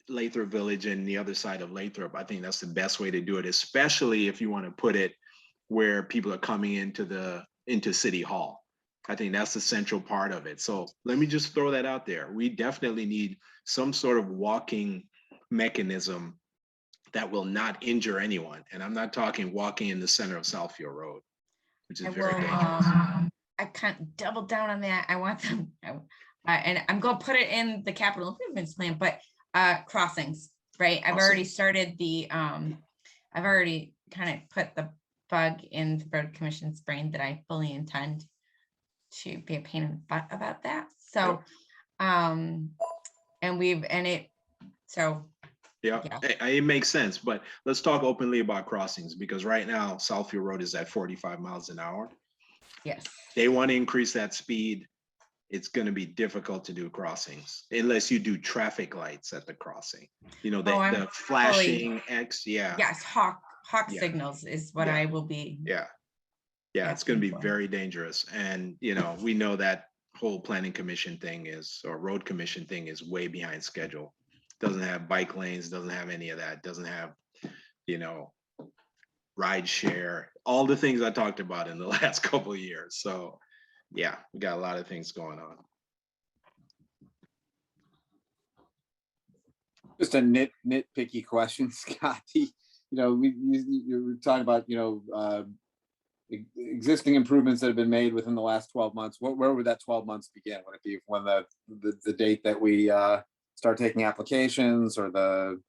Lathrup Village, and the other side of Lathrup, I think that's the best way to do it, especially if you want to put it where people are coming into City Hall. I think that's the central part of it. So let me just throw that out there. We definitely need some sort of walking mechanism that will not injure anyone. And I'm not talking walking in the center of Southfield Road, which is very dangerous. I can't double down on that. I want them, and I'm going to put it in the capital improvements plan, but crossings, right? I've already started I've already kind of put the bug in the road commission's brain that I fully intend to be a pain in the butt about that. So, Yeah, it makes sense, but let's talk openly about crossings, because right now Southfield Road is at 45 miles an hour. Yes. They want to increase that speed. It's going to be difficult to do crossings unless you do traffic lights at the crossing. You know, the flashing X. Yeah. Yes, hawk signals is what I will be. Yeah, it's going to be very dangerous. And, you know, we know that whole planning commission thing or road commission thing is way behind schedule. Doesn't have bike lanes, doesn't have any of that, doesn't have, you know, ride share, all the things I talked about in the last couple of years. So yeah, we got a lot of things going on. Just a nitpicky question, Scotty. You know, you were talking about, you know, existing improvements that have been made within the last 12 months. Where would that 12 months begin? Would it be when the date that we start taking applications, or the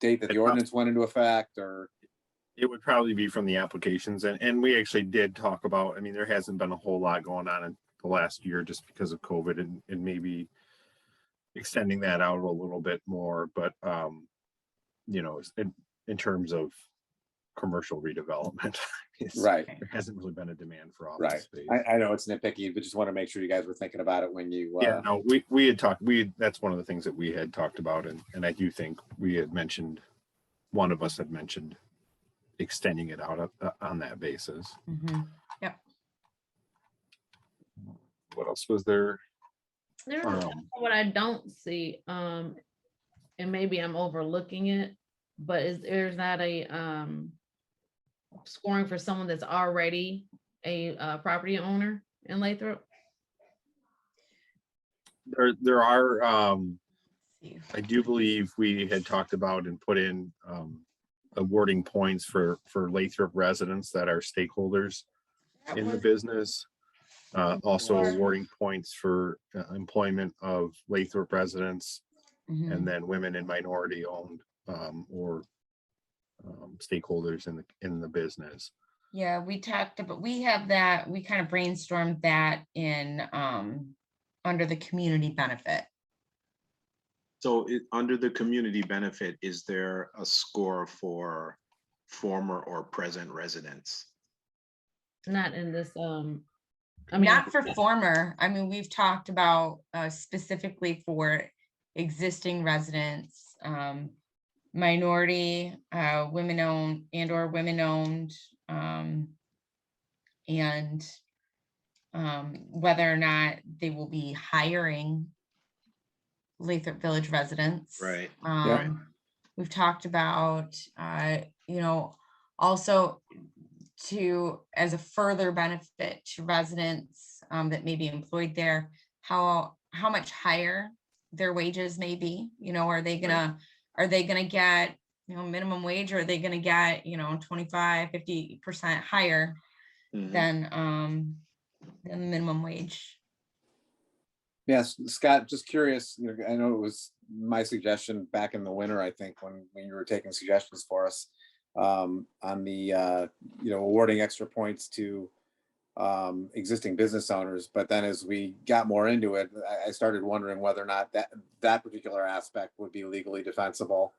date that the ordinance went into effect, or? It would probably be from the applications, and we actually did talk about, I mean, there hasn't been a whole lot going on in the last year just because of COVID, and maybe extending that out a little bit more, but you know, in terms of commercial redevelopment, right, there hasn't really been a demand for office space. I know it's nitpicky, but just want to make sure you guys were thinking about it when you yeah, no, we had talked, that's one of the things that we had talked about, and I do think we had mentioned, one of us had mentioned extending it out on that basis. Mm-hmm. Yep. What else was there? What I don't see, and maybe I'm overlooking it, but there's not a scoring for someone that's already a property owner in Lathrup? There are, I do believe we had talked about and put in awarding points for Lathrup residents that are stakeholders in the business. Also awarding points for employment of Lathrup residents, Mhm. and then women and minority owned or stakeholders in the business. Yeah, we talked about, we have that, we kind of brainstormed that in under the community benefit. So under the community benefit, is there a score for former or present residents? Not in this, Not for former, I mean, we've talked about specifically for existing residents, minority, women-owned and/or women-owned, and whether or not they will be hiring Lathrop Village residents. Right. Yeah. We've talked about, also to, as a further benefit to residents that may be employed there, how much higher their wages may be, are they gonna get, minimum wage, or are they gonna get, 25-50% higher Mhm. than the minimum wage? Yes, Scott, just curious, I know it was my suggestion back in the winter, I think, when you were taking suggestions for us on the, awarding extra points to existing business owners. But then as we got more into it, I started wondering whether or not that particular aspect would be legally defensible.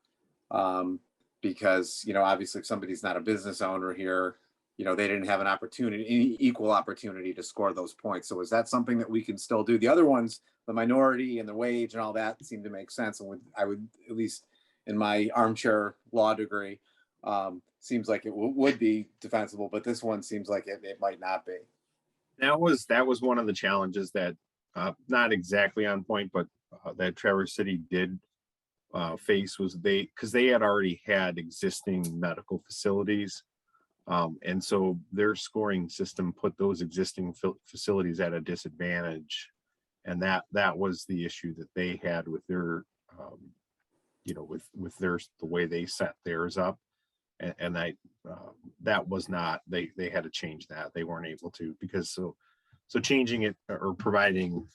Because, obviously if somebody's not a business owner here, they didn't have an opportunity, any equal opportunity to score those points. So is that something that we can still do? The other ones, the minority and the wage and all that seem to make sense. And I would, at least in my armchair law degree, seems like it would be defensible, but this one seems like it might not be. That was one of the challenges that, not exactly on point, but that Traverse City did face, was because they had already had existing medical facilities. And so their scoring system put those existing facilities at a disadvantage. And that was the issue that they had with their, with the way they set theirs up. And that was not, they had to change that. They weren't able to, because so changing it or providing,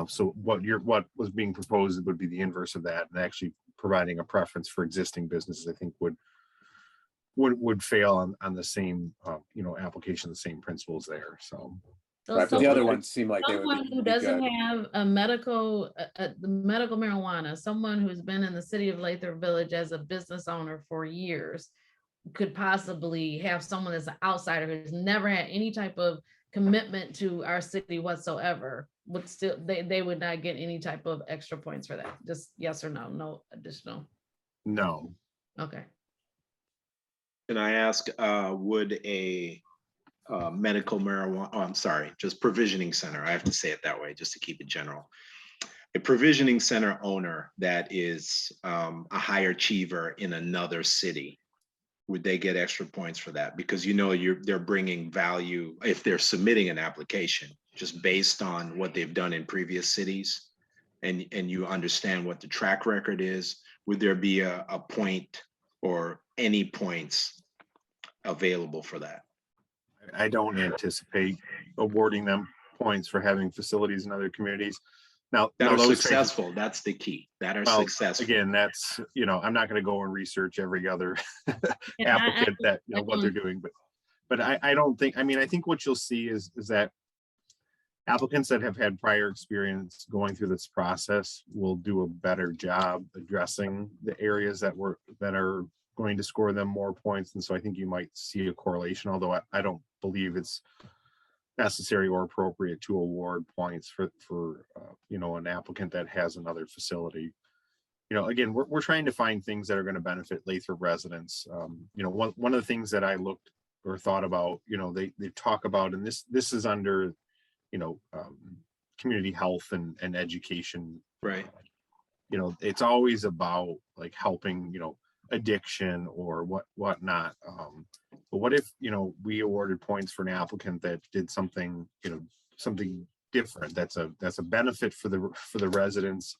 so what was being proposed would be the inverse of that, and actually providing a preference for existing businesses, I think would fail on the same, application, the same principles there. So. Right, but the other ones seem like they would someone who be doesn't good. have a medical, the medical marijuana, someone who's been in the city of Lathrop Village as a business owner for years, could possibly have someone that's an outsider who's never had any type of commitment to our city whatsoever, would still, they would not get any type of extra points for that. Just yes or no, no additional. No. Okay. Can I ask, would a medical marijuana, I'm sorry, just provisioning center, I have to say it that way just to keep it general. A provisioning center owner that is a high achiever in another city, would they get extra points for that? Because they're bringing value if they're submitting an application just based on what they've done in previous cities, and you understand what the track record is. Would there be a point or any points available for that? I don't anticipate awarding them points for having facilities in other communities. Now, That are those successful, that's the key. That are successful. Again, that's, I'm not going to go and research every other Yeah, applicant that, what they're doing, but I don't think, I think what you'll see is that applicants that have had prior experience going through this process will do a better job addressing the areas that are going to score them more points. And so I think you might see a correlation, although I don't believe it's necessary or appropriate to award points for an applicant that has another facility. Again, we're trying to find things that are going to benefit Lathrop residents. One of the things that I looked or thought about, they talk about, and this is under, community health and education. Right. It's always about like helping, addiction or whatnot. But what if, we awarded points for an applicant that did something, something different, that's a benefit for the residents,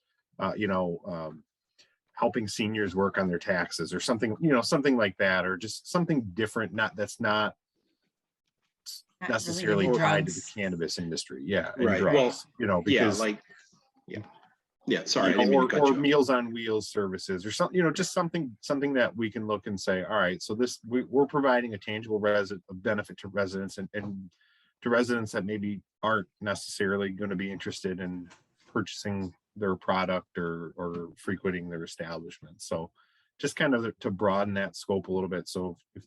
helping seniors work on their taxes or something, something like that, or just something different, that's not Not necessarily related tied to the drugs. cannabis industry. Yeah. And Right, well, drugs, Yeah, because like, yeah, sorry, I you know, didn't mean to cut or you off. Meals on Wheels services or something, just something that we can look and say, all right, so we're providing a tangible benefit to residents and to residents that maybe aren't necessarily going to be interested in purchasing their product or frequenting their establishment. So just kind of to broaden that scope a little bit. So if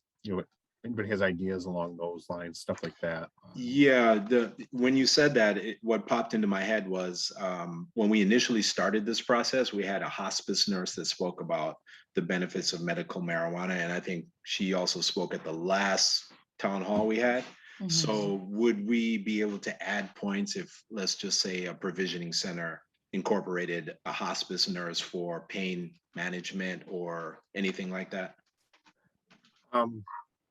anybody has ideas along those lines, stuff like that. Yeah, when you said that, what popped into my head was when we initially started this process, we had a hospice nurse that spoke about the benefits of medical marijuana, and I think she also spoke at the last town hall we had. Mhm. So would we be able to add points if, let's just say, a provisioning center incorporated a hospice nurse for pain management or anything like that?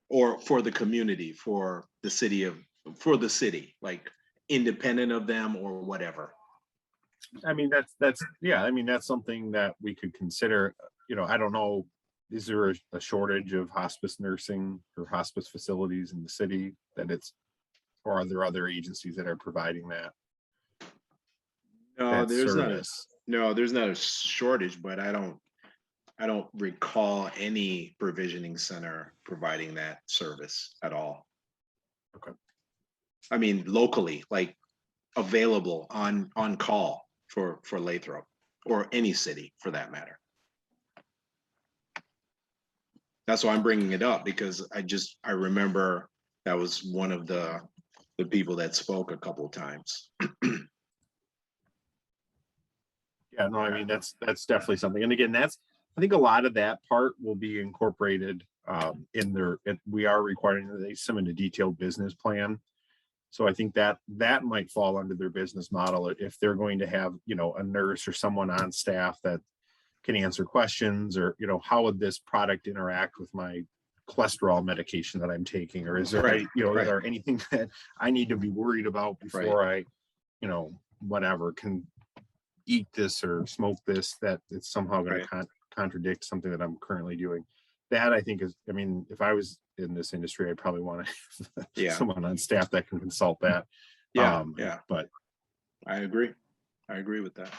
Or for the community, for the city, like independent of them or whatever. I mean, that's something that we could consider. I don't know, is there a shortage of hospice nursing or hospice facilities in the city or are there other agencies that are providing that? No, there's service? there's not a shortage, but I don't recall any provisioning center providing that service at all. Okay. I mean, locally, like available on call for Lathrop or any city for that matter. That's why I'm bringing it up, because I remember that was one of the people that spoke a couple of times. Yeah, no, I mean, that's definitely something. And again, I think a lot of that part will be incorporated we are requiring that they submit a detailed business plan. So I think that might fall under their business model if they're going to have, a nurse or someone on staff that can answer questions, or, how would this product interact with my cholesterol medication that I'm taking, or is there, Right, is right. there anything that I need to be worried about before I, whatever, can eat this or smoke this, that it's somehow going to contradict something that I'm currently doing. That I think is, I mean, if I was in this industry, I'd probably want to have someone on staff that can consult that. Yeah, But I agree with that.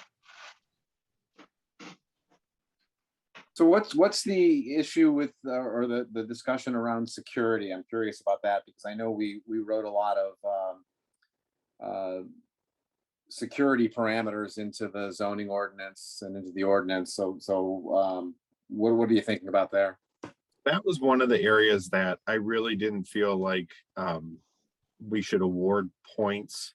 So what's the issue with or the discussion around security? I'm curious about that, because I know we wrote a lot of security parameters into the zoning ordinance and into the ordinance. So what are you thinking about there? that was one of the areas that I really didn't feel like we should award points,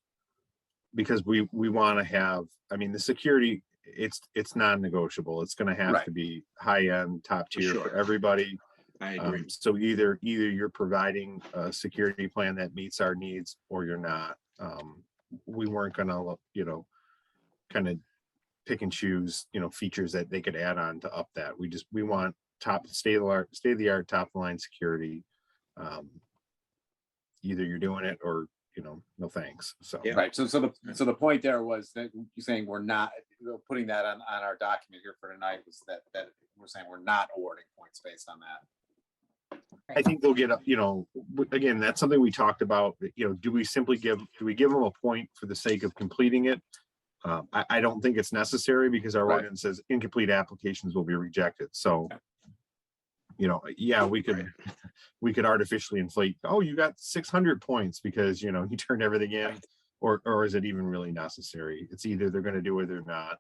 because we want to have, I mean, the security, it's non-negotiable. It's going to have Right. to be high end, top tier for Sure. everybody. I agree. So either you're providing a security plan that meets our needs, or you're not. We weren't gonna, kind of pick and choose, features that they could add on to up that. We want top state of the art, top of the line security. Either you're doing it or, no thanks. So Yeah. Right. So the point there was that you're saying we're not putting that on our document here for tonight, was that we're saying we're not awarding points based on that. I think they'll get, again, that's something we talked about, do we give them a point for the sake of completing it? I don't think it's necessary, because our Right. ordinance says incomplete applications will be rejected. So, yeah, we could artificially inflate, oh, you got 600 points because, you turned everything in, or is it even really necessary? It's either they're going to do it or not.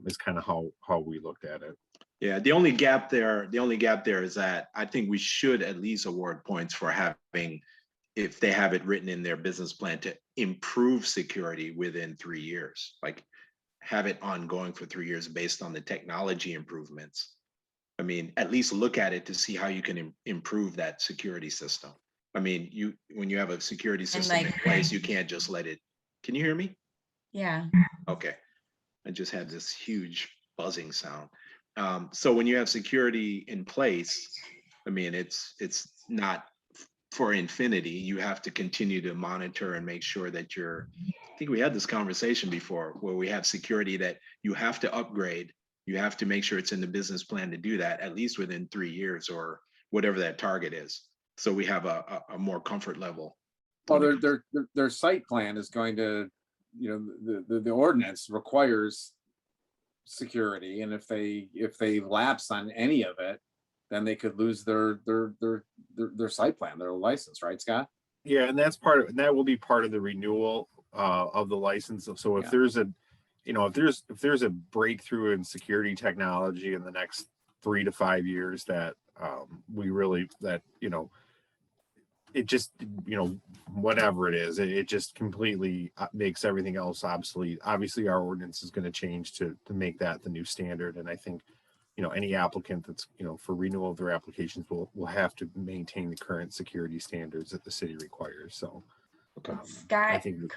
Is kind of how we looked at it. Yeah, the only gap there is that I think we should at least award points for having, if they have it written in their business plan, to improve security within 3 years, like have it ongoing for 3 years based on the technology improvements. I mean, at least look at it to see how you can improve that security system. I mean, when you have a security system in place, you can't just let it. Can you hear me? Yeah. Okay. I just had this huge buzzing sound. So when you have security in place, I mean, it's not for infinity. You have to continue to monitor and make sure that I think we had this conversation before, where we have security that you have to upgrade. You have to make sure it's in the business plan to do that, at least within 3 years or whatever that target is. So we have a more comfort level Well, their site plan is going to, you know, the ordinance requires security, and if they lapse on any of it, then they could lose their site plan, their license, right, Scott? Yeah, and that will be part of the renewal of the license. So if Yeah. there's a, you know, if there's a breakthrough in security technology in the next 3 to 5 years that you know, it just, you know, whatever it is, it just completely makes everything else obsolete. Obviously, our ordinance is going to change to make that the new standard. And I think, you know, any applicant that's, you know, for renewal of their applications will have to maintain the current security standards that the city requires. So, I Scott, think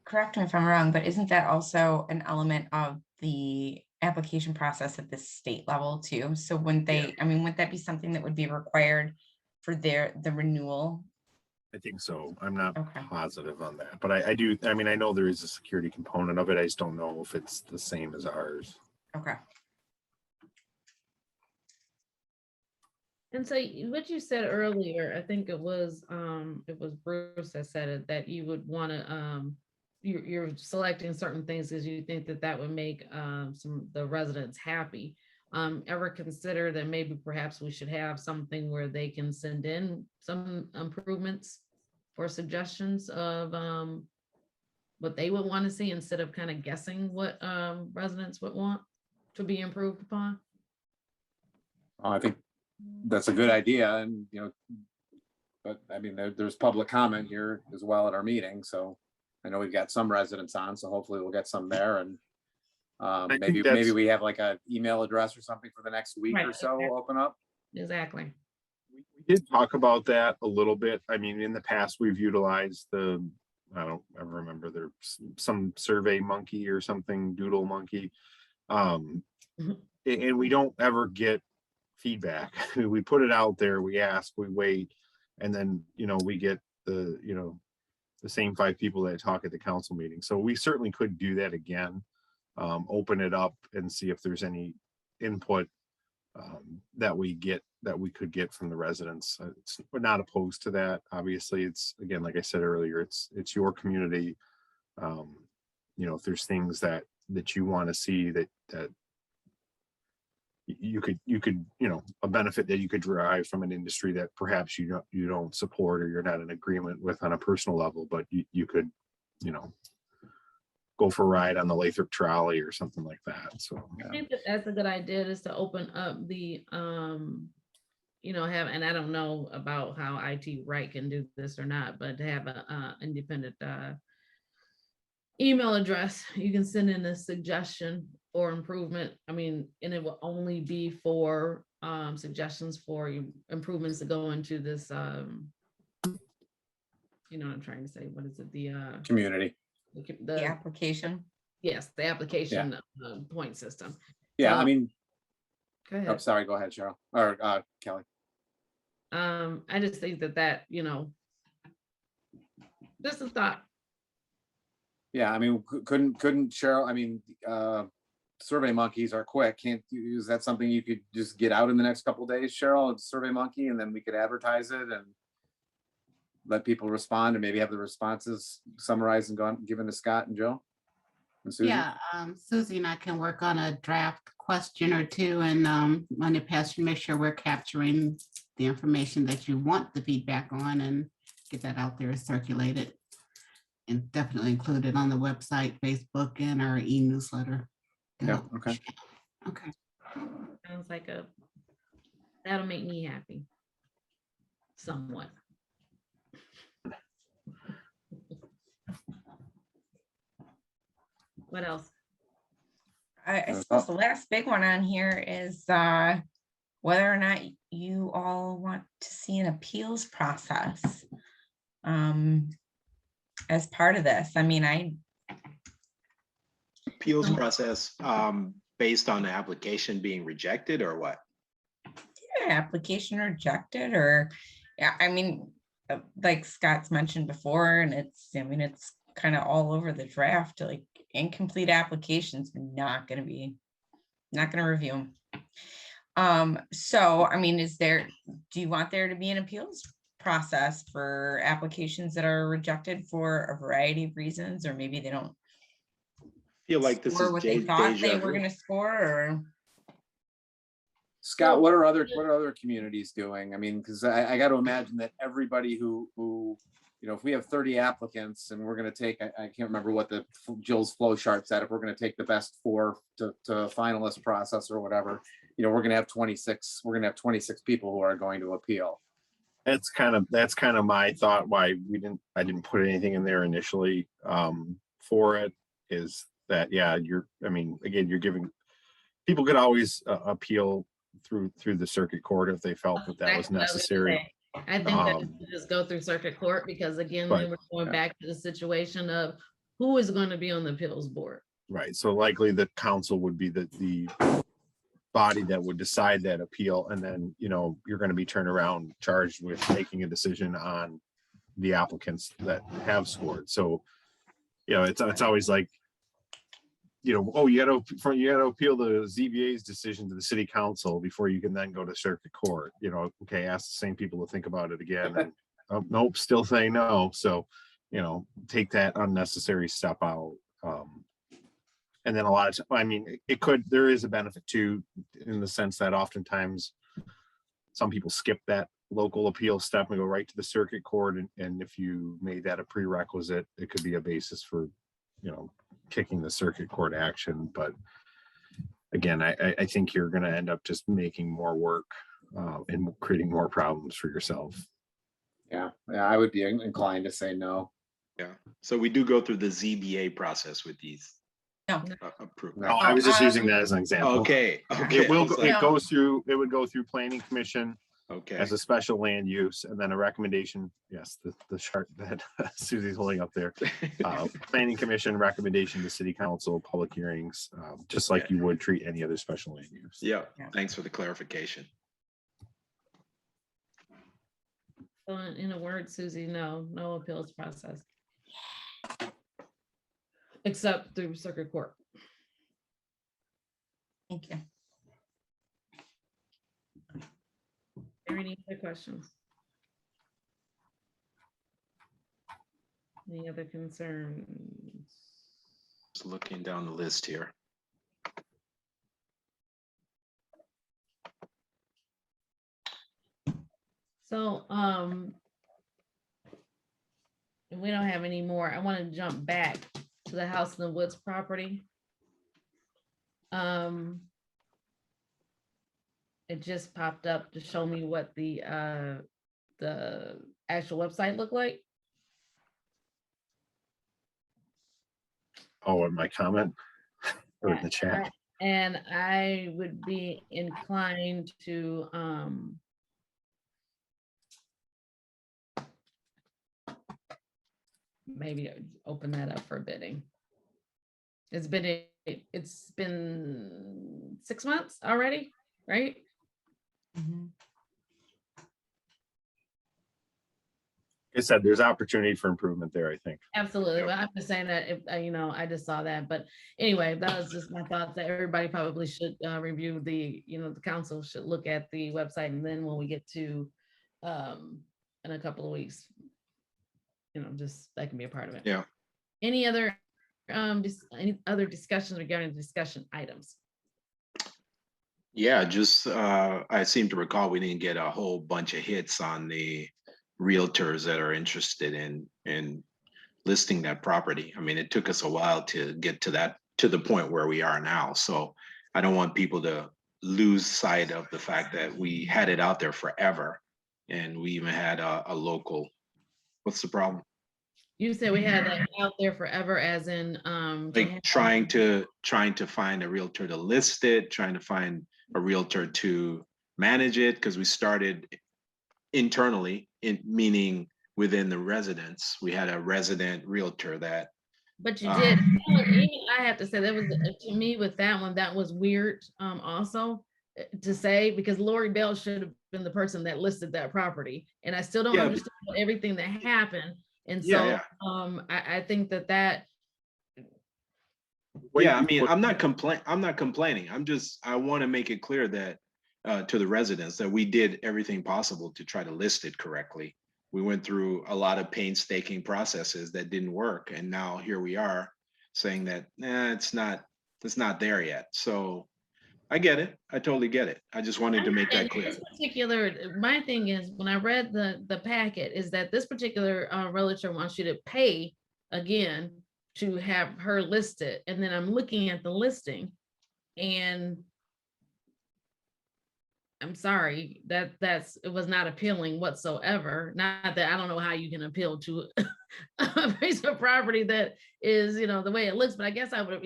correct me if I'm wrong, but isn't that also an element of the application process at the state level too? So wouldn't they, I mean, wouldn't that be something that would be required for the renewal? I think so. I'm not Okay. positive on that, but I do. I mean, I know there is a security component of it. I just don't know if it's the same as ours. Okay. And so what you said earlier, I think it was Bruce that said it, that you would want to, you're selecting certain things because you think that would make the residents happy. Ever consider that maybe perhaps we should have something where they can send in some improvements or suggestions of what they would want to see instead of kind of guessing what residents would want to be improved upon? I think that's a good idea, and you know, but I mean, there's public comment here as well at our meeting, so I know we've got some residents on, so hopefully we'll get some there, and think maybe we have like a email address or something for the next week or Right, so. okay. Open up. Exactly. We did talk about that a little bit. I mean, in the past, we've utilized I don't ever remember, there's some Survey Monkey or something, Doodle Monkey. And we don't ever get feedback. We put it out there, we ask, we wait, and then, you know, we get the same 5 people that talk at the council meeting. So we certainly could do that again, open it up and see if there's any input that we could get from the residents. We're not opposed to that. Obviously, it's, again, like I said earlier, it's your community. You know, if there's things that you want to see that you could, you know, a benefit that you could derive from an industry that perhaps you don't support or you're not in agreement with on a personal level, but you could, you know, go for a ride on the Lathrup trolley or something like that. So I think that's a good idea, is to open up the, you know, and I don't know about how IT Right can do this or not, but to have a independent email address, you can send in a suggestion or improvement. I mean, and it will only be for suggestions for improvements to go into this, you know what I'm trying to say, what is it, the Community. The application. Yes, the application point system. Yeah, So, I mean, go ahead. oh, sorry, go ahead, Cheryl or Kelly. I just think that, you know, just a thought. Yeah, I mean, couldn't Cheryl, I mean, Survey Monkeys are quick. Is that something you could just get out in the next couple of days, Cheryl? It's Survey Monkey, and then we could advertise it and let people respond, and maybe have the responses summarized and given to Scott and Joe and Susie. Yeah, Susie and I can work on a draft question or two and run it past you, make sure we're capturing the information that you want the feedback on and get that out there, circulate it. And definitely include it on the website, Facebook, and our e-newsletter. Yeah, okay. Okay. Sounds like that'll make me happy. Somewhat. What else? I suppose the last big one on here is whether or not you all want to see an appeals process as part of this. I mean, Appeals process based on the application being rejected or what? application rejected, or yeah, I mean, like Scott's mentioned before, and it's kind of all over the draft, like incomplete applications, not going to review them. So, I mean, do you want there to be an appeals process for applications that are rejected for a variety of reasons, or maybe they don't Feel like this score is what they thought they deja were vu. gonna score, or Scott, what are other communities doing? I mean, because I got to imagine that everybody who if we have 30 applicants and we're going to take, I can't remember what the Jill's flow chart said, if we're going to take the best 4 to finalist process or whatever, we're going to have 26. We're going to have 26 people who are going to appeal. That's kind of my thought why I didn't put anything in there initially for it, is that, yeah, you're giving, people could always appeal through the circuit court if they felt that was Exactly what I was gonna necessary. say. I think that it should just go through circuit court, because again, Right. then we're going back to the situation of who is going to be on the appeals board. Right, so likely the council would be the body that would decide that appeal, and then, you're going to be turned around charged with making a decision on the applicants that have scored. So, it's always like, oh, you got to appeal the ZBA's decision to the city council before you can then go to circuit court. Okay, ask the same people to think about it again, and oh, nope, still say no. So, take that unnecessary step out. And then a lot of time, I mean, there is a benefit too, in the sense that oftentimes some people skip that local appeal step and go right to the circuit court. And if you made that a prerequisite, it could be a basis for, kicking the circuit court action. But again, I think you're going to end up just making more work and creating more problems for yourself. Yeah, I would be inclined to say no. Yeah, so we do go through the ZBA process with these. No. Approved. No. I was just using that as an example. Okay. It will, I was like, it would go through planning commission okay. as a special land use, and then a recommendation. Yes, the chart that Susie's holding up there. Planning commission recommendation to city council, public hearings, just like you would treat any other special land use. Yeah, thanks for the clarification. So in a word, Susie, no appeals process. Except through circuit court. thank you. Are there any other questions? Any other concerns? Just looking down the list here. So, if we don't have any more, I want to jump back to the House in the Woods property. It just popped up to show me what the actual website looked like. Oh, in my comment or in the chat. And I would be inclined to maybe open that up for bidding. It's been 6 months already, right? Mhm. Like I said, there's opportunity for improvement there, I think. Absolutely. But I'm just saying that if I just saw that. But anyway, that was just my thoughts, that everybody probably should review the council should look at the website, and then when we get to in a couple of weeks, just that can be a part of it. Yeah. Any other any other discussions regarding discussion items? Yeah, just I seem to recall we didn't get a whole bunch of hits on the realtors that are interested in listing that property. I mean, it took us a while to get to the point where we are now. So I don't want people to lose sight of the fact that we had it out there forever, and we even had a local. What's the problem? You said we had that out there forever, as in Like trying to find a realtor to list it, trying to find a realtor to manage it, because we started internally, meaning within the residents. We had a resident realtor that. But you did. Even I have to say, that was, to me, with that one, that was weird. Also, to say, because Lori Bell should have been the person that listed that property, and I still don't understand everything that happened. And so, I think that. Yeah, I mean, I'm not complaining. I want to make it clear that to the residents that we did everything possible to try to list it correctly. we went through a lot of painstaking processes that didn't work. And now here we are saying that, it's not there yet. So I get it. I totally get it. I just wanted to make that clear. This particular, my thing is, when I read the packet, is that this particular realtor wants you to pay again to have her listed. And then I'm looking at the listing and I'm sorry, it was not appealing whatsoever. Not that I don't know how you can appeal to a piece of property that is, the way it looks, but I guess I would have.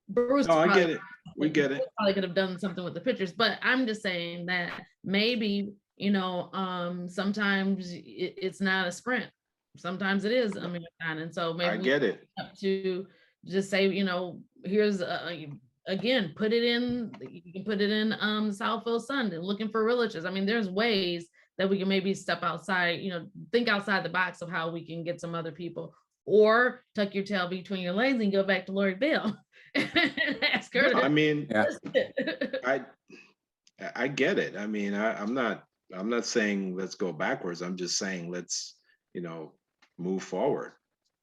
Bruce, No, I get it. We get it. probably could have done something with the pictures, but I'm just saying that maybe, sometimes it's not a sprint. Sometimes it is a marathon. And so maybe I get it. up to just say, here's again, put it in, you can put it in Southfield Sun and looking for realtors. I mean, there's ways that we can maybe step outside, think outside the box of how we can get some other people, or tuck your tail between your legs and go back to Lori Bell and ask her. No, I mean, Yeah. I get it. I mean, I'm not saying let's go backwards. I'm just saying let's, move forward.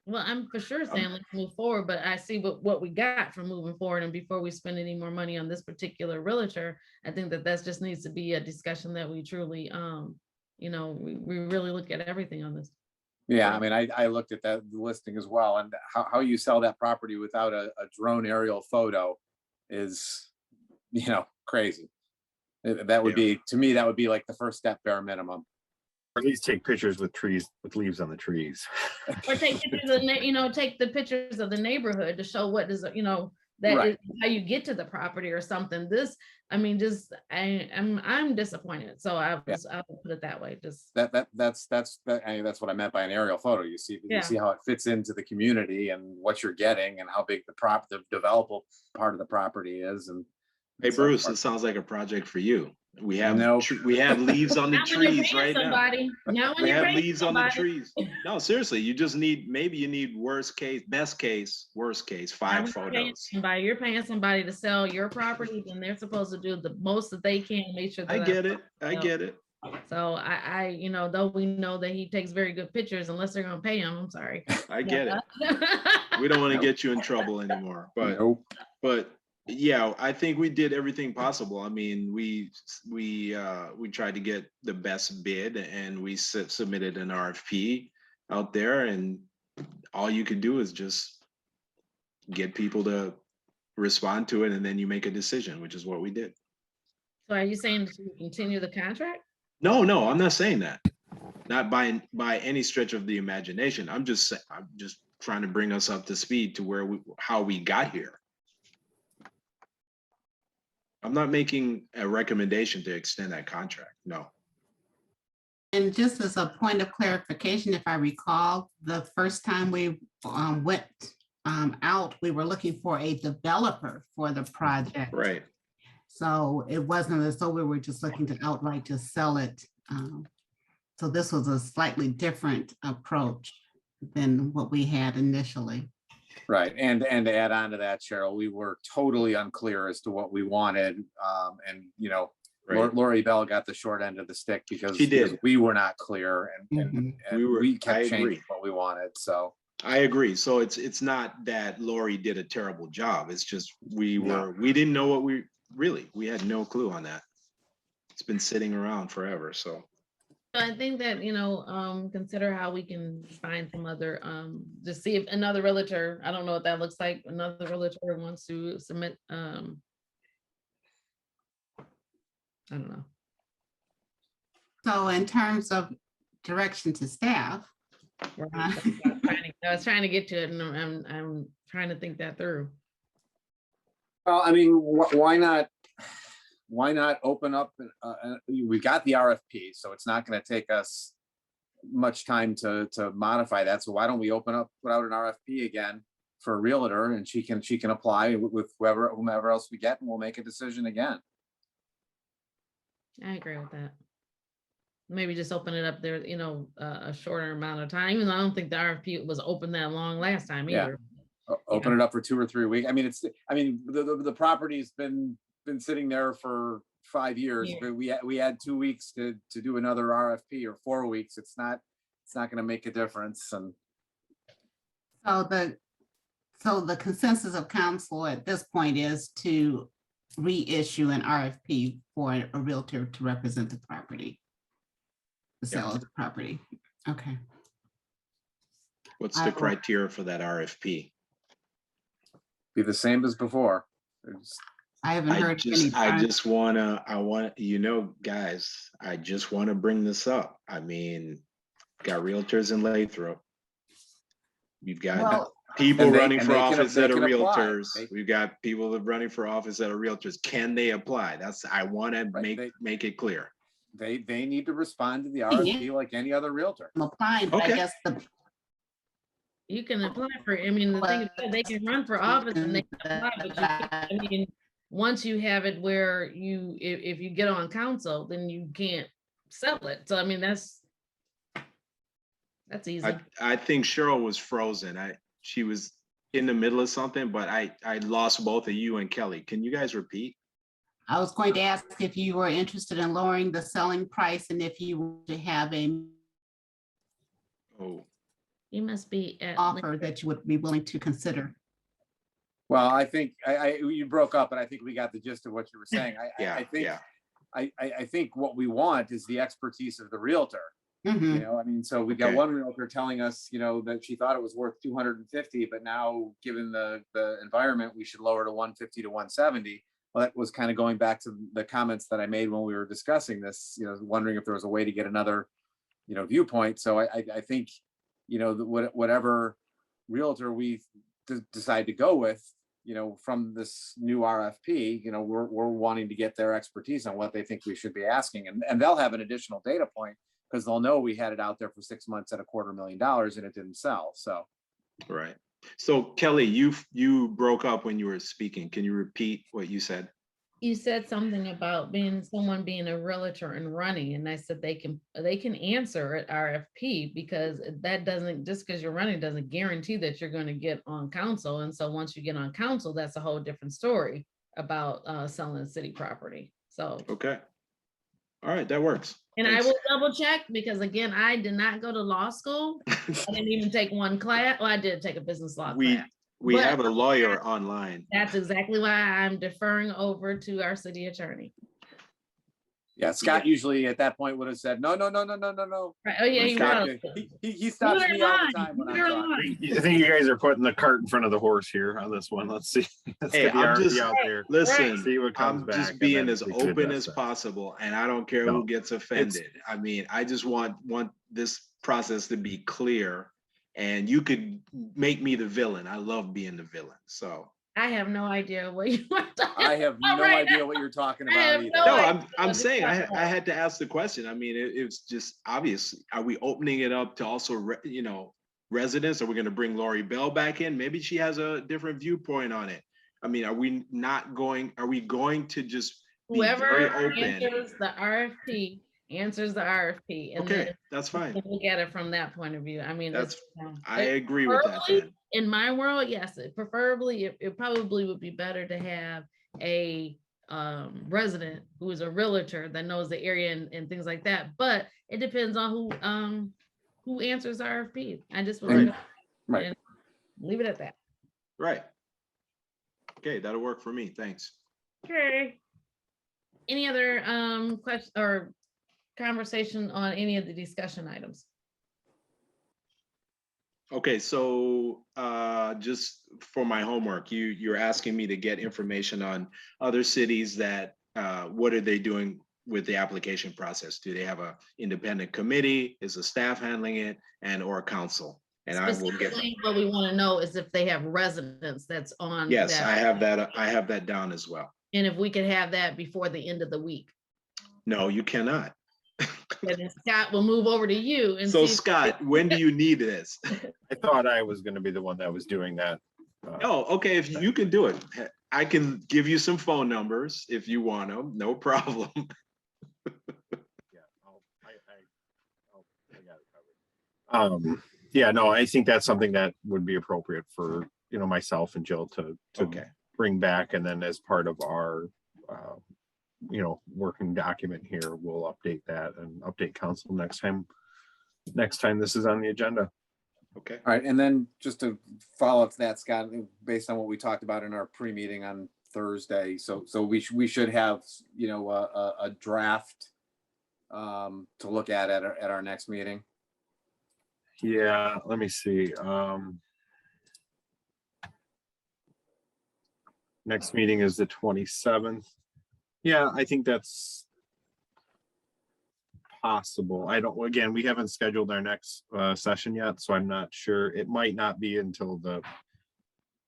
Well, I'm for sure saying let's move forward, but I see what we got from moving forward. And before we spend any more money on this particular realtor, I think that just needs to be a discussion that we truly, we really look at everything on this. Yeah, I mean, I looked at that listing as well, and how you sell that property without a drone aerial photo is, crazy. That would be, to me, that would be like the first step, bare minimum. Or at least take pictures with leaves on the trees. Or take pictures of, take the pictures of the neighborhood to show what is, that Right. is how you get to the property or something. This, I mean, I'm disappointed. So I'll put it that way. Just That's what I meant by an aerial photo. You see how it fits into the community and what you're getting and how big the developable part of the property is. And Hey, Bruce, it sounds like a project for you. We have No. we have leaves on the not when you're trees paying right now. somebody. Not when We you're have paying leaves on the somebody. trees. No, seriously, you just need, maybe you need best case, worst case, 5 photos. You're paying somebody to sell your property, then they're supposed to do the most that they can, make sure that. I get it. I get it. So I, though we know that he takes very good pictures, unless they're gonna pay him, I'm sorry. I get it. We don't want to get you in trouble anymore, Nope. but yeah, I think we did everything possible. I mean, we tried to get the best bid, and we submitted an RFP out there, and all you can do is just get people to respond to it, and then you make a decision, which is what we did. So are you saying to continue the contract? No, I'm not saying that. Not by any stretch of the imagination. I'm just trying to bring us up to speed to how we got here. I'm not making a recommendation to extend that contract. No. And just as a point of clarification, if I recall, the first time we went out, we were looking for a developer for the project. Right. So it wasn't as though we were just looking to outright just sell it. So this was a slightly different approach than what we had initially. Right. And to add on to that, Cheryl, we were totally unclear as to what we wanted. Right. Lori Bell got the short end of the stick because She did. we were not clear and we I kept agree. changing what we wanted. So I agree. So it's not that Lori did a terrible job. It's just we didn't know what we had no clue on that. It's been sitting around forever. So I think that, consider how we can find some other, just see if another realtor, I don't know what that looks like, another realtor wants to submit, I don't know. So in terms of direction to staff. I was trying to get to it, and I'm trying to think that through. well, I mean, why not open up? We got the RFP, so it's not going to take us much time to modify that. So why don't we put out an RFP again for a realtor, and she can apply with whomever else we get, and we'll make a decision again. I agree with that. Maybe just open it up there, a shorter amount of time, even though I don't think the RFP was open that long last time either. Open it up for 2 or 3 weeks. I mean, the property's been sitting there for 5 years, Yeah. but we had 2 weeks to do another RFP, or 4 weeks. It's not gonna make a difference. And So the consensus of council at this point is to reissue an RFP for a realtor to represent the property. The sale of the property. Okay. What's I the will- criteria for that RFP? be the same as before. I haven't heard any. Guys, I just want to bring this up. I mean, got realtors in Lathrop. We've got Well, people And they- running and for they can- office they that are can apply. realtors. We've got people that are running for office that are realtors. Can they apply? I want to Right, make it clear. They need to respond to the RFP like any other realtor. I'm applying, but I Okay. guess You can apply for, I mean, the thing is, they can run for office and they can apply, but you can't, I mean, once you have it where if you get on council, then you can't sell it. So I mean, that's easy. I think Cheryl was frozen. She was in the middle of something, but I lost both of you and Kelly. Can you guys repeat? I was going to ask if you were interested in lowering the selling price and if you were to have a Oh, You must be at. offer that you would be willing to consider. Well, I think you broke up, but I think we got the gist of what you were saying. I think what we want is the expertise of the realtor. Mhm. I mean, so we got Okay. one realtor telling us, that she thought it was worth 250, but now given the environment, we should lower to 150 to 170. Well, that was kind of going back to the comments that I made when we were discussing this, wondering if there was a way to get another, viewpoint. So I think, whatever realtor we decide to go with, from this new RFP, we're wanting to get their expertise on what they think we should be asking. And they'll have an additional data point because they'll know we had it out there for 6 months at $250,000 and it didn't sell. So. right. So Kelly, you broke up when you were speaking. Can you repeat what you said? You said something about someone being a realtor and running, and I said they can answer at RFP because that doesn't, just because you're running doesn't guarantee that you're going to get on council. And so once you get on council, that's a whole different story about selling city property. So. Okay. All right, that works. And Thanks. I will double check because again, I did not go to law school. I didn't even take one class. Well, I did take a business law class. We But- have a lawyer online. That's exactly why I'm deferring over to our city attorney. Yeah, Scott usually at that point would have said, no. Right. Oh yeah, he Scott, was. he stops me all the time when I'm You're talking. lying. I think you guys are putting the cart in front of the horse here on this one. Let's see. Let's Hey, get the I'm RFP just- out there. Listen, See what comes I'm back, just and being then as we can open address as that. possible, and I don't care No, who gets offended. I mean, I just want this process to be clear, and you could make me the villain. I love being the villain. So I have no idea what you are talking. I have no Right idea what you're talking I have about either. no no, idea. I'm saying I had to ask the question. I mean, it's just obvious. Are we opening it up to also residents? Are we going to bring Lori Bell back in? Maybe she has a different viewpoint on it. I mean, are we going to just be Whoever very open? answers the RFP answers the RFP, and Okay, then that's we fine. can look at it from that point of view. I mean, That's it's, I agree with that. preferably, Then. in my world, yes, it probably would be better to have a resident who is a realtor that knows the area and things like that. But it depends on who answers the RFP. I just would Right. Right. and leave it at that. Right. Okay, that'll work for me. Thanks. Okay. Any other question or conversation on any of the discussion items? Okay, so just for my homework, you're asking me to get information on other cities that what are they doing with the application process? Do they have a independent committee? Is the staff handling it, and or council? And I will get. Specifically, what we want to know is if they have residents that's on. Yes, that. I have that. I have that down as well. And if we could have that before the end of the week, No, you cannot. then Scott will move over to you and So see. Scott, when do you need this? I thought I was going to be the one that was doing that. Oh, okay. If you can do it, I can give you some phone numbers if you want them. No problem. Yeah, I got it covered. Yeah, no, I think that's something that would be appropriate for, myself and Jill to Okay. bring back. And then as part of our working document here. We'll update that and update council next time this is on the agenda. Okay. All right, and then just to follow up to that, Scott, based on what we talked about in our pre-meeting on Thursday, so we should have, a draft to look at our next meeting. Yeah, let me see. Next meeting is the 27th. Yeah, I think that's possible. Again, we haven't scheduled our next session yet, so I'm not sure. It might not be until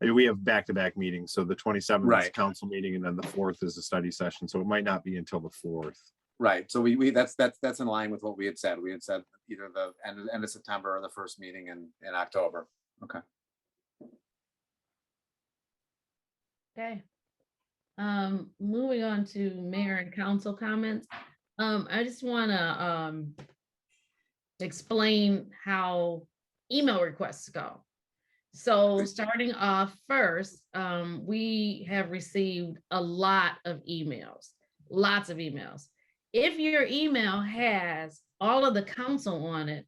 we have back-to-back meetings. So the 27th is a Right. council meeting, and then the 4th is a study session. So it might not be until the 4th. Right, so we that's in line with what we had said. We had said either the end of September or the first meeting in October. Okay. Okay. Moving on to mayor and council comments. I just want to explain how email requests go. So starting off first, we have received a lot of emails, lots of emails. If your email has all of the council on it,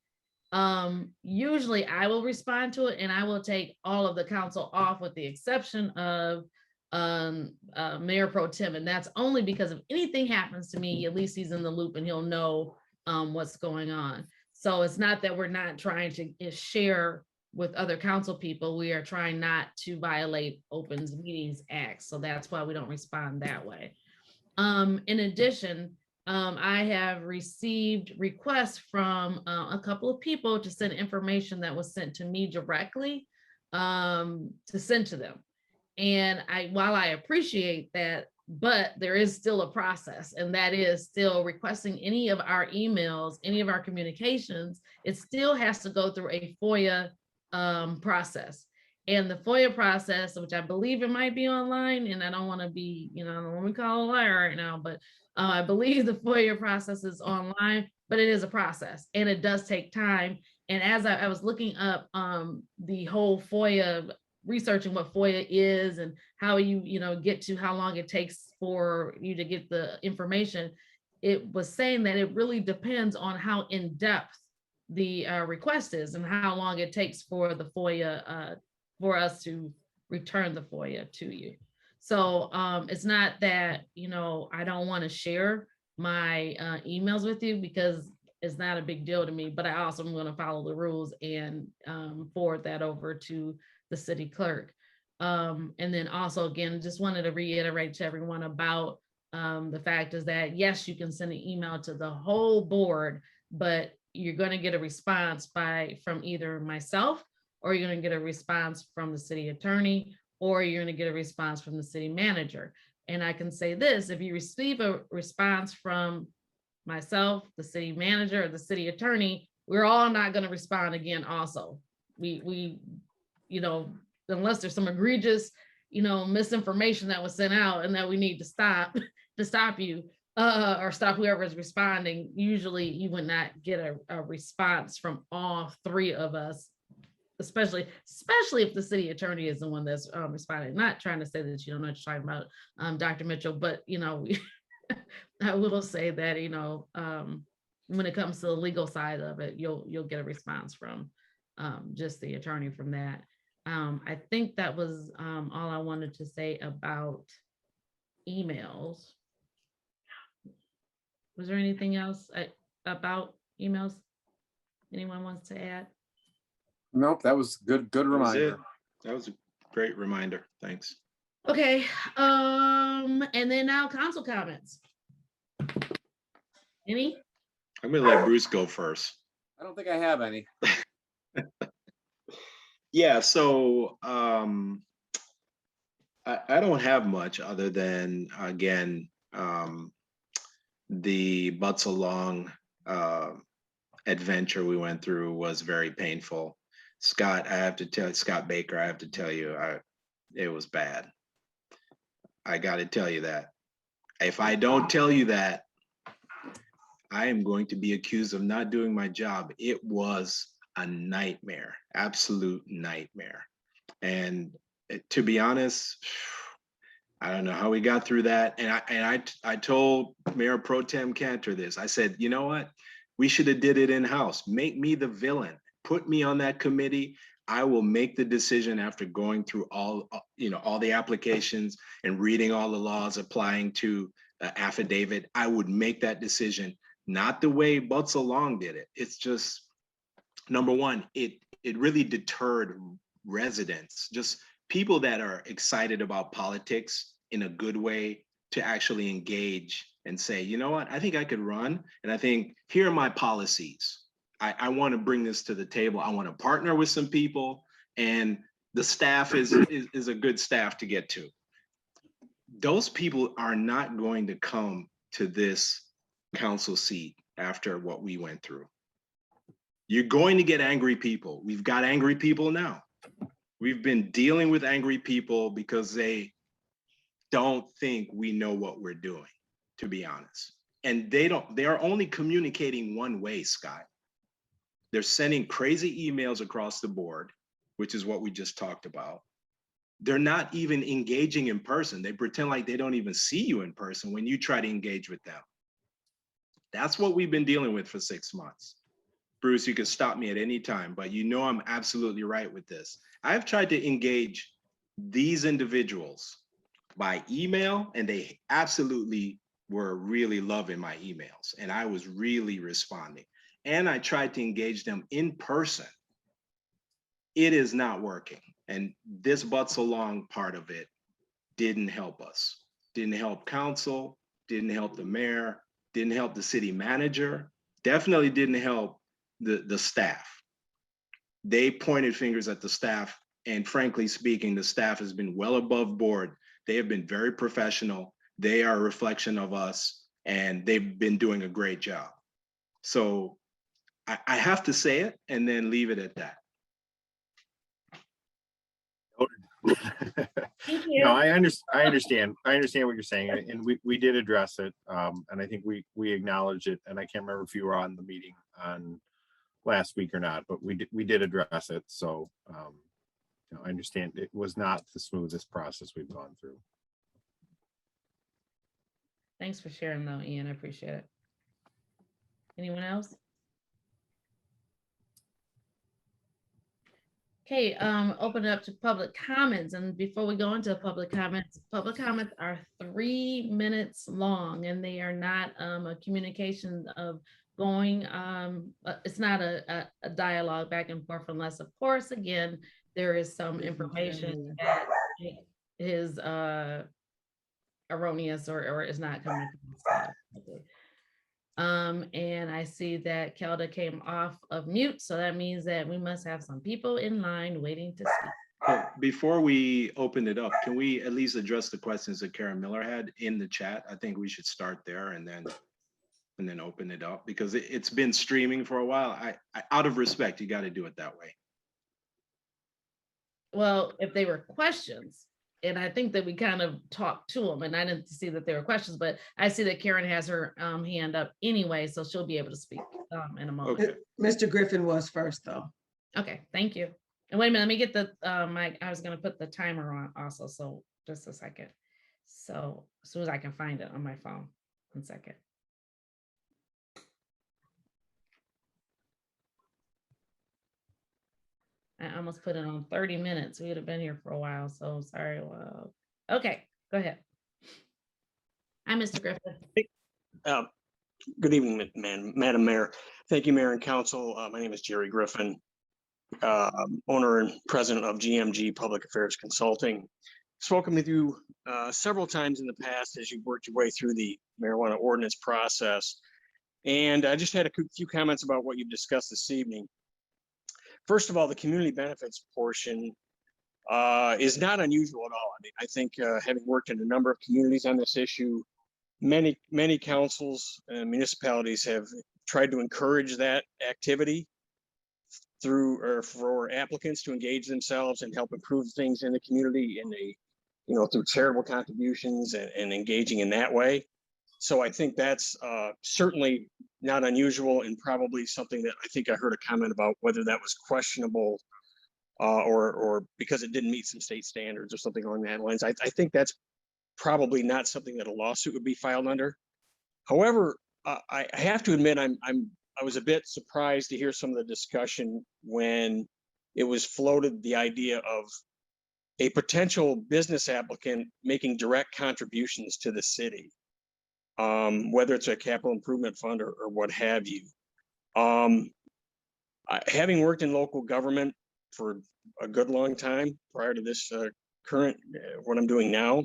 usually I will respond to it and I will take all of the council off with the exception of Mayor Pro Tem. And that's only because if anything happens to me, at least he's in the loop and he'll know what's going on. So it's not that we're not trying to share with other council people. We are trying not to violate Open Meetings Act. So that's why we don't respond that way. In addition, I have received requests from a couple of people to send information that was sent to me directly to send to them. And while I appreciate that, but there is still a process, and that is still requesting any of our emails, any of our communications, it still has to go through a FOIA process. And the FOIA process, which I believe it might be online, and I don't want to be, I don't want to call a liar right now, but I believe the FOIA process is online, but it is a process and it does take time. And as I was looking up the whole FOIA, researching what FOIA is and how you get to how long it takes for you to get the information, it was saying that it really depends on how in-depth the request is and how long it takes for the FOIA, for us to return the FOIA to you. So it's not that, I don't want to share my emails with you because it's not a big deal to me, but I also am going to follow the rules and forward that over to the city clerk. And then also, again, just wanted to reiterate to everyone about the fact is that, yes, you can send an email to the whole board, but you're going to get a response from either myself, or you're going to get a response from the city attorney, or you're going to get a response from the city manager. And I can say this, if you receive a response from myself, the city manager, or the city attorney, we're all not going to respond again also. We unless there's some egregious, misinformation that was sent out and that we need to stop you or stop whoever is responding, usually you would not get a response from all three of us, especially if the city attorney is the one that's responding. Not trying to say that you don't know what you're talking about, Dr. Mitchell, but I will say that when it comes to the legal side of it, you'll get a response from just the attorney from that. I think that was all I wanted to say about emails. Was there anything else about emails anyone wants to add? Nope, that was good reminder. That was a great reminder. Thanks. Okay, and then now council comments. Any? I'm gonna let Bruce go first. I don't think I have any. Yeah, so I don't have much other than, again, the butts along adventure we went through was very painful. Scott Baker, I have to tell you, it was bad. I got to tell you that. If I don't tell you that, I am going to be accused of not doing my job. It was a nightmare, absolute nightmare. And to be honest, I don't know how we got through that. And I told Mayor Pro Tem Cantor this. I said, you know what? We should have did it in-house. Make me the villain. Put me on that committee. I will make the decision after going through all, all the applications and reading all the laws applying to affidavit. I would make that decision, not the way Butts Along did it. It's just, number one, it really deterred residents, just people that are excited about politics in a good way, to actually engage and say, you know what, I think I could run. And I think here are my policies. I want to bring this to the table. I want to partner with some people, and the staff is a good staff to get to. Those people are not going to come to this council seat after what we went through. You're going to get angry people. We've got angry people now. We've been dealing with angry people because they don't think we know what we're doing, to be honest. And they are only communicating one way, Scott. They're sending crazy emails across the board, which is what we just talked about. They're not even engaging in person. They pretend like they don't even see you in person when you try to engage with them. That's what we've been dealing with for 6 months. Bruce, you can stop me at any time, but you know I'm absolutely right with this. I've tried to engage these individuals by email, and they absolutely were really loving my emails, and I was really responding. And I tried to engage them in person. It is not working. And this Butts Along part of it didn't help us. Didn't help council, didn't help the mayor, didn't help the city manager, definitely didn't help the staff. They pointed fingers at the staff, and frankly speaking, the staff has been well above board. They have been very professional. They are a reflection of us, and they've been doing a great job. So I have to say it and then leave it at that. Thank you. No, I understand what you're saying, and we did address it, and I think we acknowledged it, and I can't remember if you were on the meeting on last week or not, but we did address it. So I understand it was not the smoothest process we've gone through. Thanks for sharing though, Ian. I appreciate it. Anyone else? Okay, open it up to public comments. And before we go into public comments are 3 minutes long, and they are not a communication of going, it's not a dialogue back and forth, unless of course, again, there is some information that is erroneous or is not coming across. And I see that Kelda came off of mute, so that means that we must have some people in line waiting to speak. Well, before we open it up, can we at least address the questions that Karen Miller had in the chat? I think we should start there and then open it up, because it's been streaming for a while. I out of respect, you got to do it that way. Well, if they were questions, and I think that we kind of talked to them, and I didn't see that there were questions, but I see that Karen has her hand up anyway, so she'll be able to speak in a moment. Okay. Mr. Griffin was first, though. Okay, thank you. And wait a minute, let me get the I was going to put the timer on also, so just a second. So as soon as I can find it on my phone, 1 second. I almost put it on 30 minutes. We would have been here for a while, so sorry. Well, okay, go ahead. Hi, Mr. Griffin. Good evening, Madam Mayor. Thank you, Mayor and Council. My name is Jerry Griffin, owner and president of GMG Public Affairs Consulting. Spoken with you several times in the past as you worked your way through the marijuana ordinance process. And I just had a few comments about what you've discussed this evening. First of all, the community benefits portion is not unusual at all. I mean, I think having worked in a number of communities on this issue, many councils and municipalities have tried to encourage that activity through or for applicants to engage themselves and help improve things in the community through charitable contributions and engaging in that way. So I think that's certainly not unusual, and probably something that I think I heard a comment about whether that was questionable or because it didn't meet some state standards or something along that lines. I think that's probably not something that a lawsuit would be filed under. However, I have to admit, I was a bit surprised to hear some of the discussion when it was floated the idea of a potential business applicant making direct contributions to the city, whether it's a capital improvement fund or what have you. Having worked in local government for a good long time prior to this current, what I'm doing now,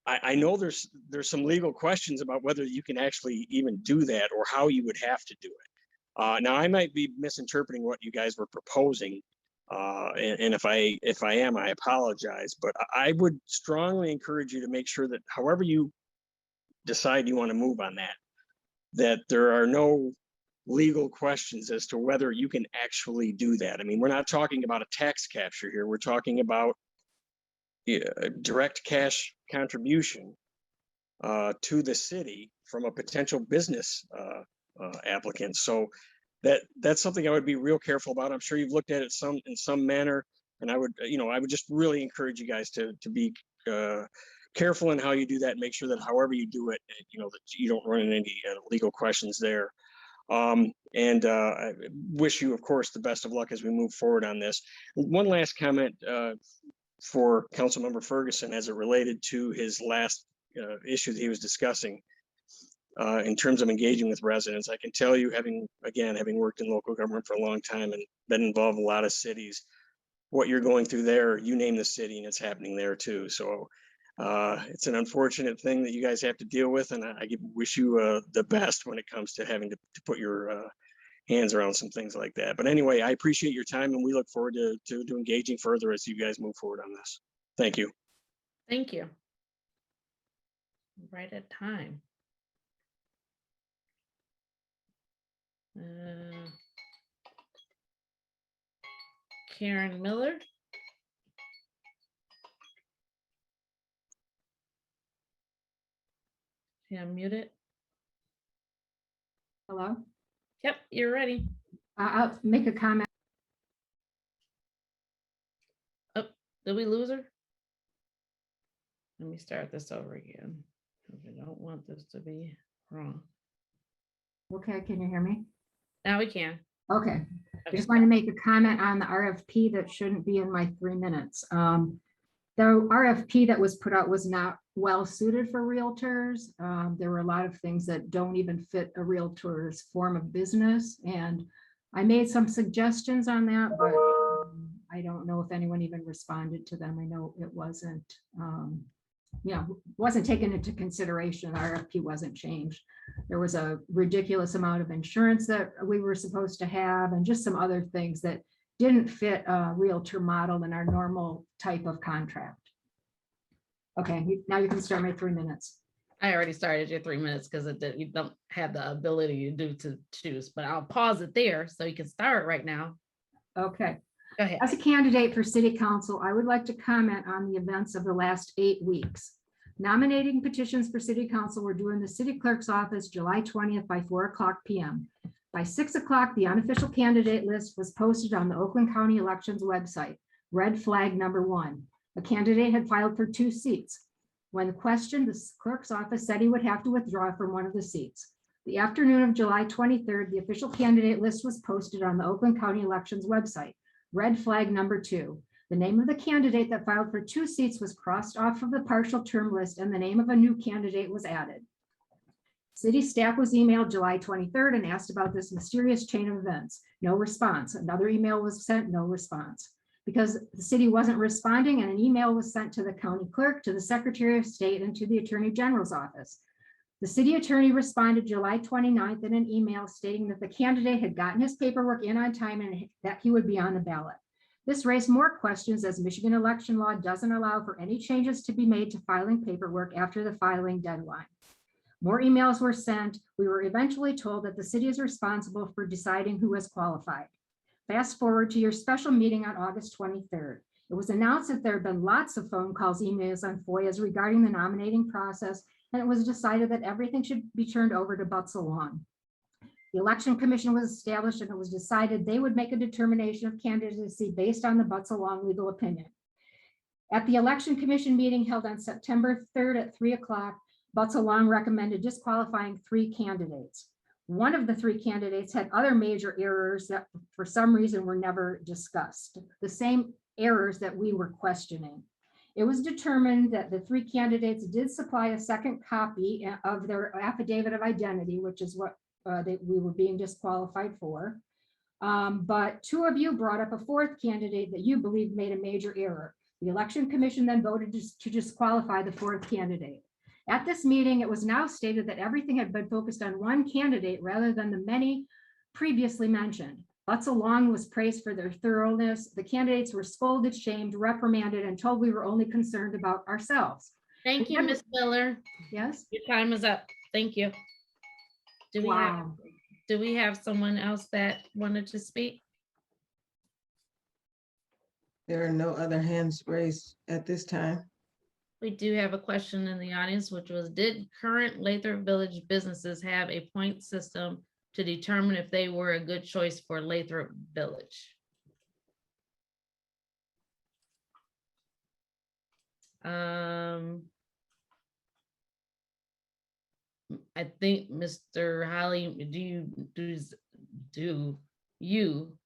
I know there's some legal questions about whether you can actually even do that or how you would have to do it. Now, I might be misinterpreting what you guys were proposing, and if I am, I apologize. But I would strongly encourage you to make sure that however you decide you want to move on that there are no legal questions as to whether you can actually do that. I mean, we're not talking about a tax capture here. We're talking about direct cash contribution to the city from a potential business applicant. So that's something I would be real careful about. I'm sure you've looked at it in some manner, and I would just really encourage you guys to be careful in how you do that and make sure that however you do it, that you don't run into any legal questions there. I wish you, of course, the best of luck as we move forward on this. One last comment for Councilmember Ferguson as it related to his last issue that he was discussing in terms of engaging with residents. I can tell you, having worked in local government for a long time and been involved in a lot of cities, what you're going through there, you name the city and it's happening there too. So it's an unfortunate thing that you guys have to deal with, and I wish you the best when it comes to having to put your hands around some things like that. But anyway, I appreciate your time, and we look forward to engaging further as you guys move forward on this. Thank you. Thank you. Right at time. Karen Miller. Yeah, muted. Hello? Yep, you're ready. I'll make a comment. Oh, did we lose her? Let me start this over again. I don't want this to be wrong. Okay, can you hear me? Now we can. Okay. I just want to make a comment on the RFP that shouldn't be in my 3 minutes. The RFP that was put out was not well suited for realtors. There were a lot of things that don't even fit a realtor's form of business. And I made some suggestions on that, but I don't know if anyone even responded to them. I know it wasn't, wasn't taken into consideration. The RFP wasn't changed. There was a ridiculous amount of insurance that we were supposed to have and just some other things that didn't fit a realtor model in our normal type of contract. Okay, now you can start my 3 minutes. I already started your 3 minutes because you don't have the ability to choose, but I'll pause it there so you can start right now. Okay. Go ahead. As a candidate for city council, I would like to comment on the events of the last 8 weeks. Nominating petitions for city council were due in the city clerk's office July 20th by 4:00 p.m. By 6 o'clock, the unofficial candidate list was posted on the Oakland County Elections website, red flag number 1. A candidate had filed for 2 seats. When questioned, the clerk's office said he would have to withdraw from one of the seats. The afternoon of July 23rd, the official candidate list was posted on the Oakland County Elections website, red flag number 2. The name of the candidate that filed for 2 seats was crossed off of the partial term list and the name of a new candidate was added. City staff was emailed July 23rd and asked about this mysterious chain of events. No response. Another email was sent, no response. Because the city wasn't responding, and an email was sent to the county clerk, to the Secretary of State, and to the Attorney General's office. The city attorney responded July 29th in an email stating that the candidate had gotten his paperwork in on time and that he would be on the ballot. This raised more questions as Michigan election law doesn't allow for any changes to be made to filing paperwork after the filing deadline. More emails were sent. We were eventually told that the city is responsible for deciding who is qualified. Fast forward to your special meeting on August 23rd. It was announced that there had been lots of phone calls, emails, and FOIAs regarding the nominating process, and it was decided that everything should be turned over to Butts Along. The election commission was established, and it was decided they would make a determination of candidacy based on the Butts Along legal opinion. At the Election Commission meeting held on September 3rd at 3 o'clock, Butts Along recommended disqualifying 3 candidates. One of the 3 candidates had other major errors that for some reason were never discussed, the same errors that we were questioning. It was determined that the 3 candidates did supply a second copy of their affidavit of identity, which is what we were being disqualified for. But 2 of you brought up a 4th candidate that you believe made a major error. The Election Commission then voted to disqualify the 4th candidate. At this meeting, it was now stated that everything had been focused on one candidate rather than the many previously mentioned. Butts Along was praised for their thoroughness. The candidates were scolded, shamed, reprimanded, and told we were only concerned about ourselves. Thank you, Ms. Miller. Yes? Your time is up. Thank you. Wow. Do we have someone else that wanted to speak? There are no other hands raised at this time. We do have a question in the audience, which was, did current Lathrup Village businesses have a point system to determine if they were a good choice for Lathrup Village? I think Mr. Holly, do you,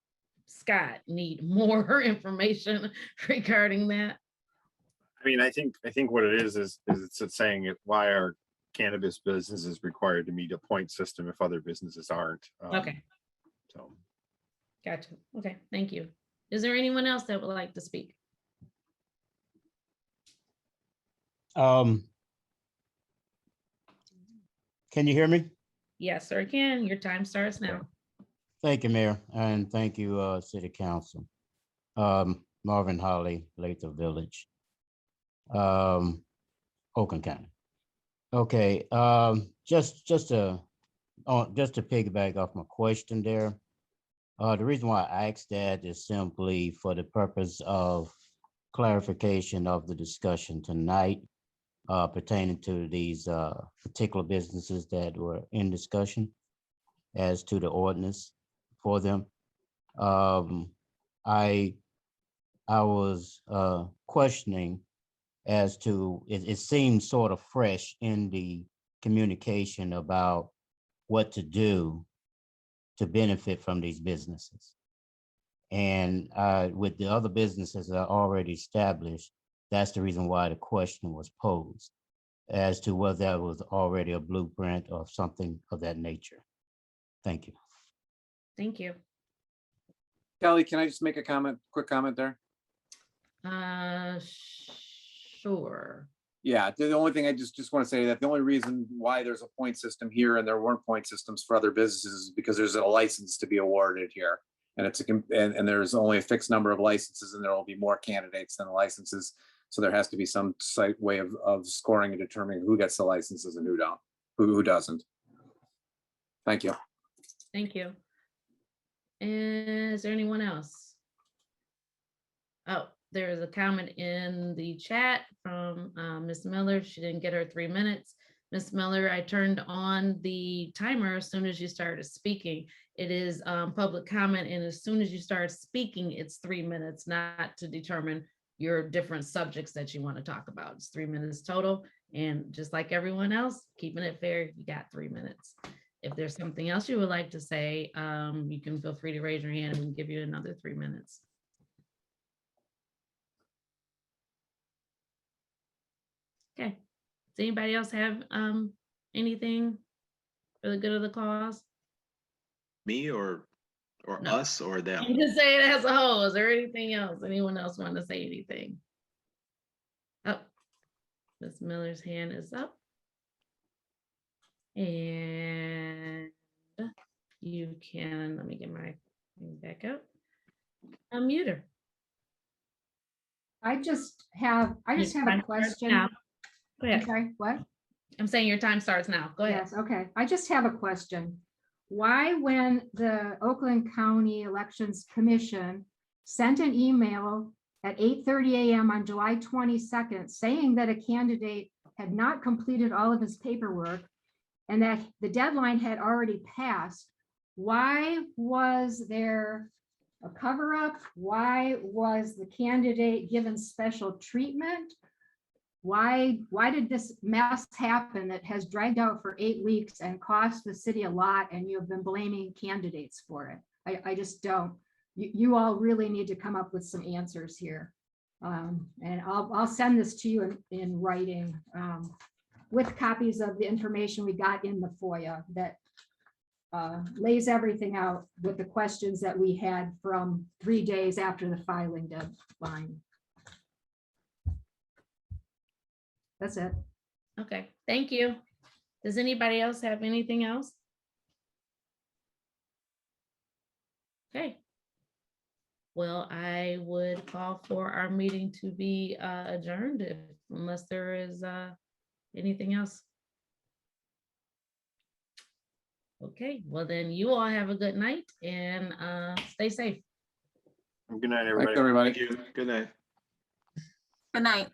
Scott, need more information regarding that? I mean, I think what it is it's saying why are cannabis businesses required to meet a point system if other businesses aren't? Okay. So. Gotcha. Okay, thank you. Is there anyone else that would like to speak? Can you hear me? Yes, sir, can. Your time starts now. Thank you, Mayor, and thank you, City Council. Marvin Holly, Lathrup Village, Oakland County. Okay, just to piggyback off my question there. The reason why I asked that is simply for the purpose of clarification of the discussion tonight pertaining to these particular businesses that were in discussion as to the ordinance for them. I was questioning as to, it seems sort of fresh in the communication about what to do to benefit from these businesses. And with the other businesses that are already established, that's the reason why the question was posed as to whether that was already a blueprint or something of that nature. Thank you. Thank you. Kelly, can I just make a quick comment there? Sure. Yeah, the only thing I just want to say that the only reason why there's a point system here and there weren't point systems for other businesses is because there's a license to be awarded here. And and there's only a fixed number of licenses and there will be more candidates than licenses. So there has to be some way of scoring and determining who gets the licenses and who doesn't. Thank you. Thank you. Is there anyone else? Oh, there is a comment in the chat from Ms. Miller. She didn't get her 3 minutes. Ms. Miller, I turned on the timer as soon as you started speaking. It is public comment, and as soon as you start speaking, it's 3 minutes, not to determine your different subjects that you want to talk about. It's 3 minutes total, and just like everyone else, keeping it fair, you got 3 minutes. If there's something else you would like to say, you can feel free to raise your hand and we can give you another 3 minutes. Okay, does anybody else have anything for the good of the cause? Me or No. us or them? I'm just saying as a whole. Is there anything else? Anyone else want to say anything? Oh, Ms. Miller's hand is up. And you can, let me get my thing back up. Unmute her. I just have a question. Now. Go ahead. I'm sorry, what? I'm saying your time starts now. Go ahead. Yes, okay. I just have a question. Why, when the Oakland County Elections Commission sent an email at 8:30 a.m. on July 22nd saying that a candidate had not completed all of his paperwork and that the deadline had already passed, why was there a cover-up? Why was the candidate given special treatment? Why did this mess happen that has dragged out for 8 weeks and cost the city a lot, and you have been blaming candidates for it? I just don't. You all really need to come up with some answers here. And I'll send this to you in writing with copies of the information we got in the FOIA that lays everything out with the questions that we had from 3 days after the filing deadline. That's it. Okay, thank you. Does anybody else have anything else? Okay. Well, I would call for our meeting to be adjourned unless there is anything else. Okay, well then you all have a good night and stay safe. Good night, Thanks, everybody. everybody. Thank you. Good night. Good night.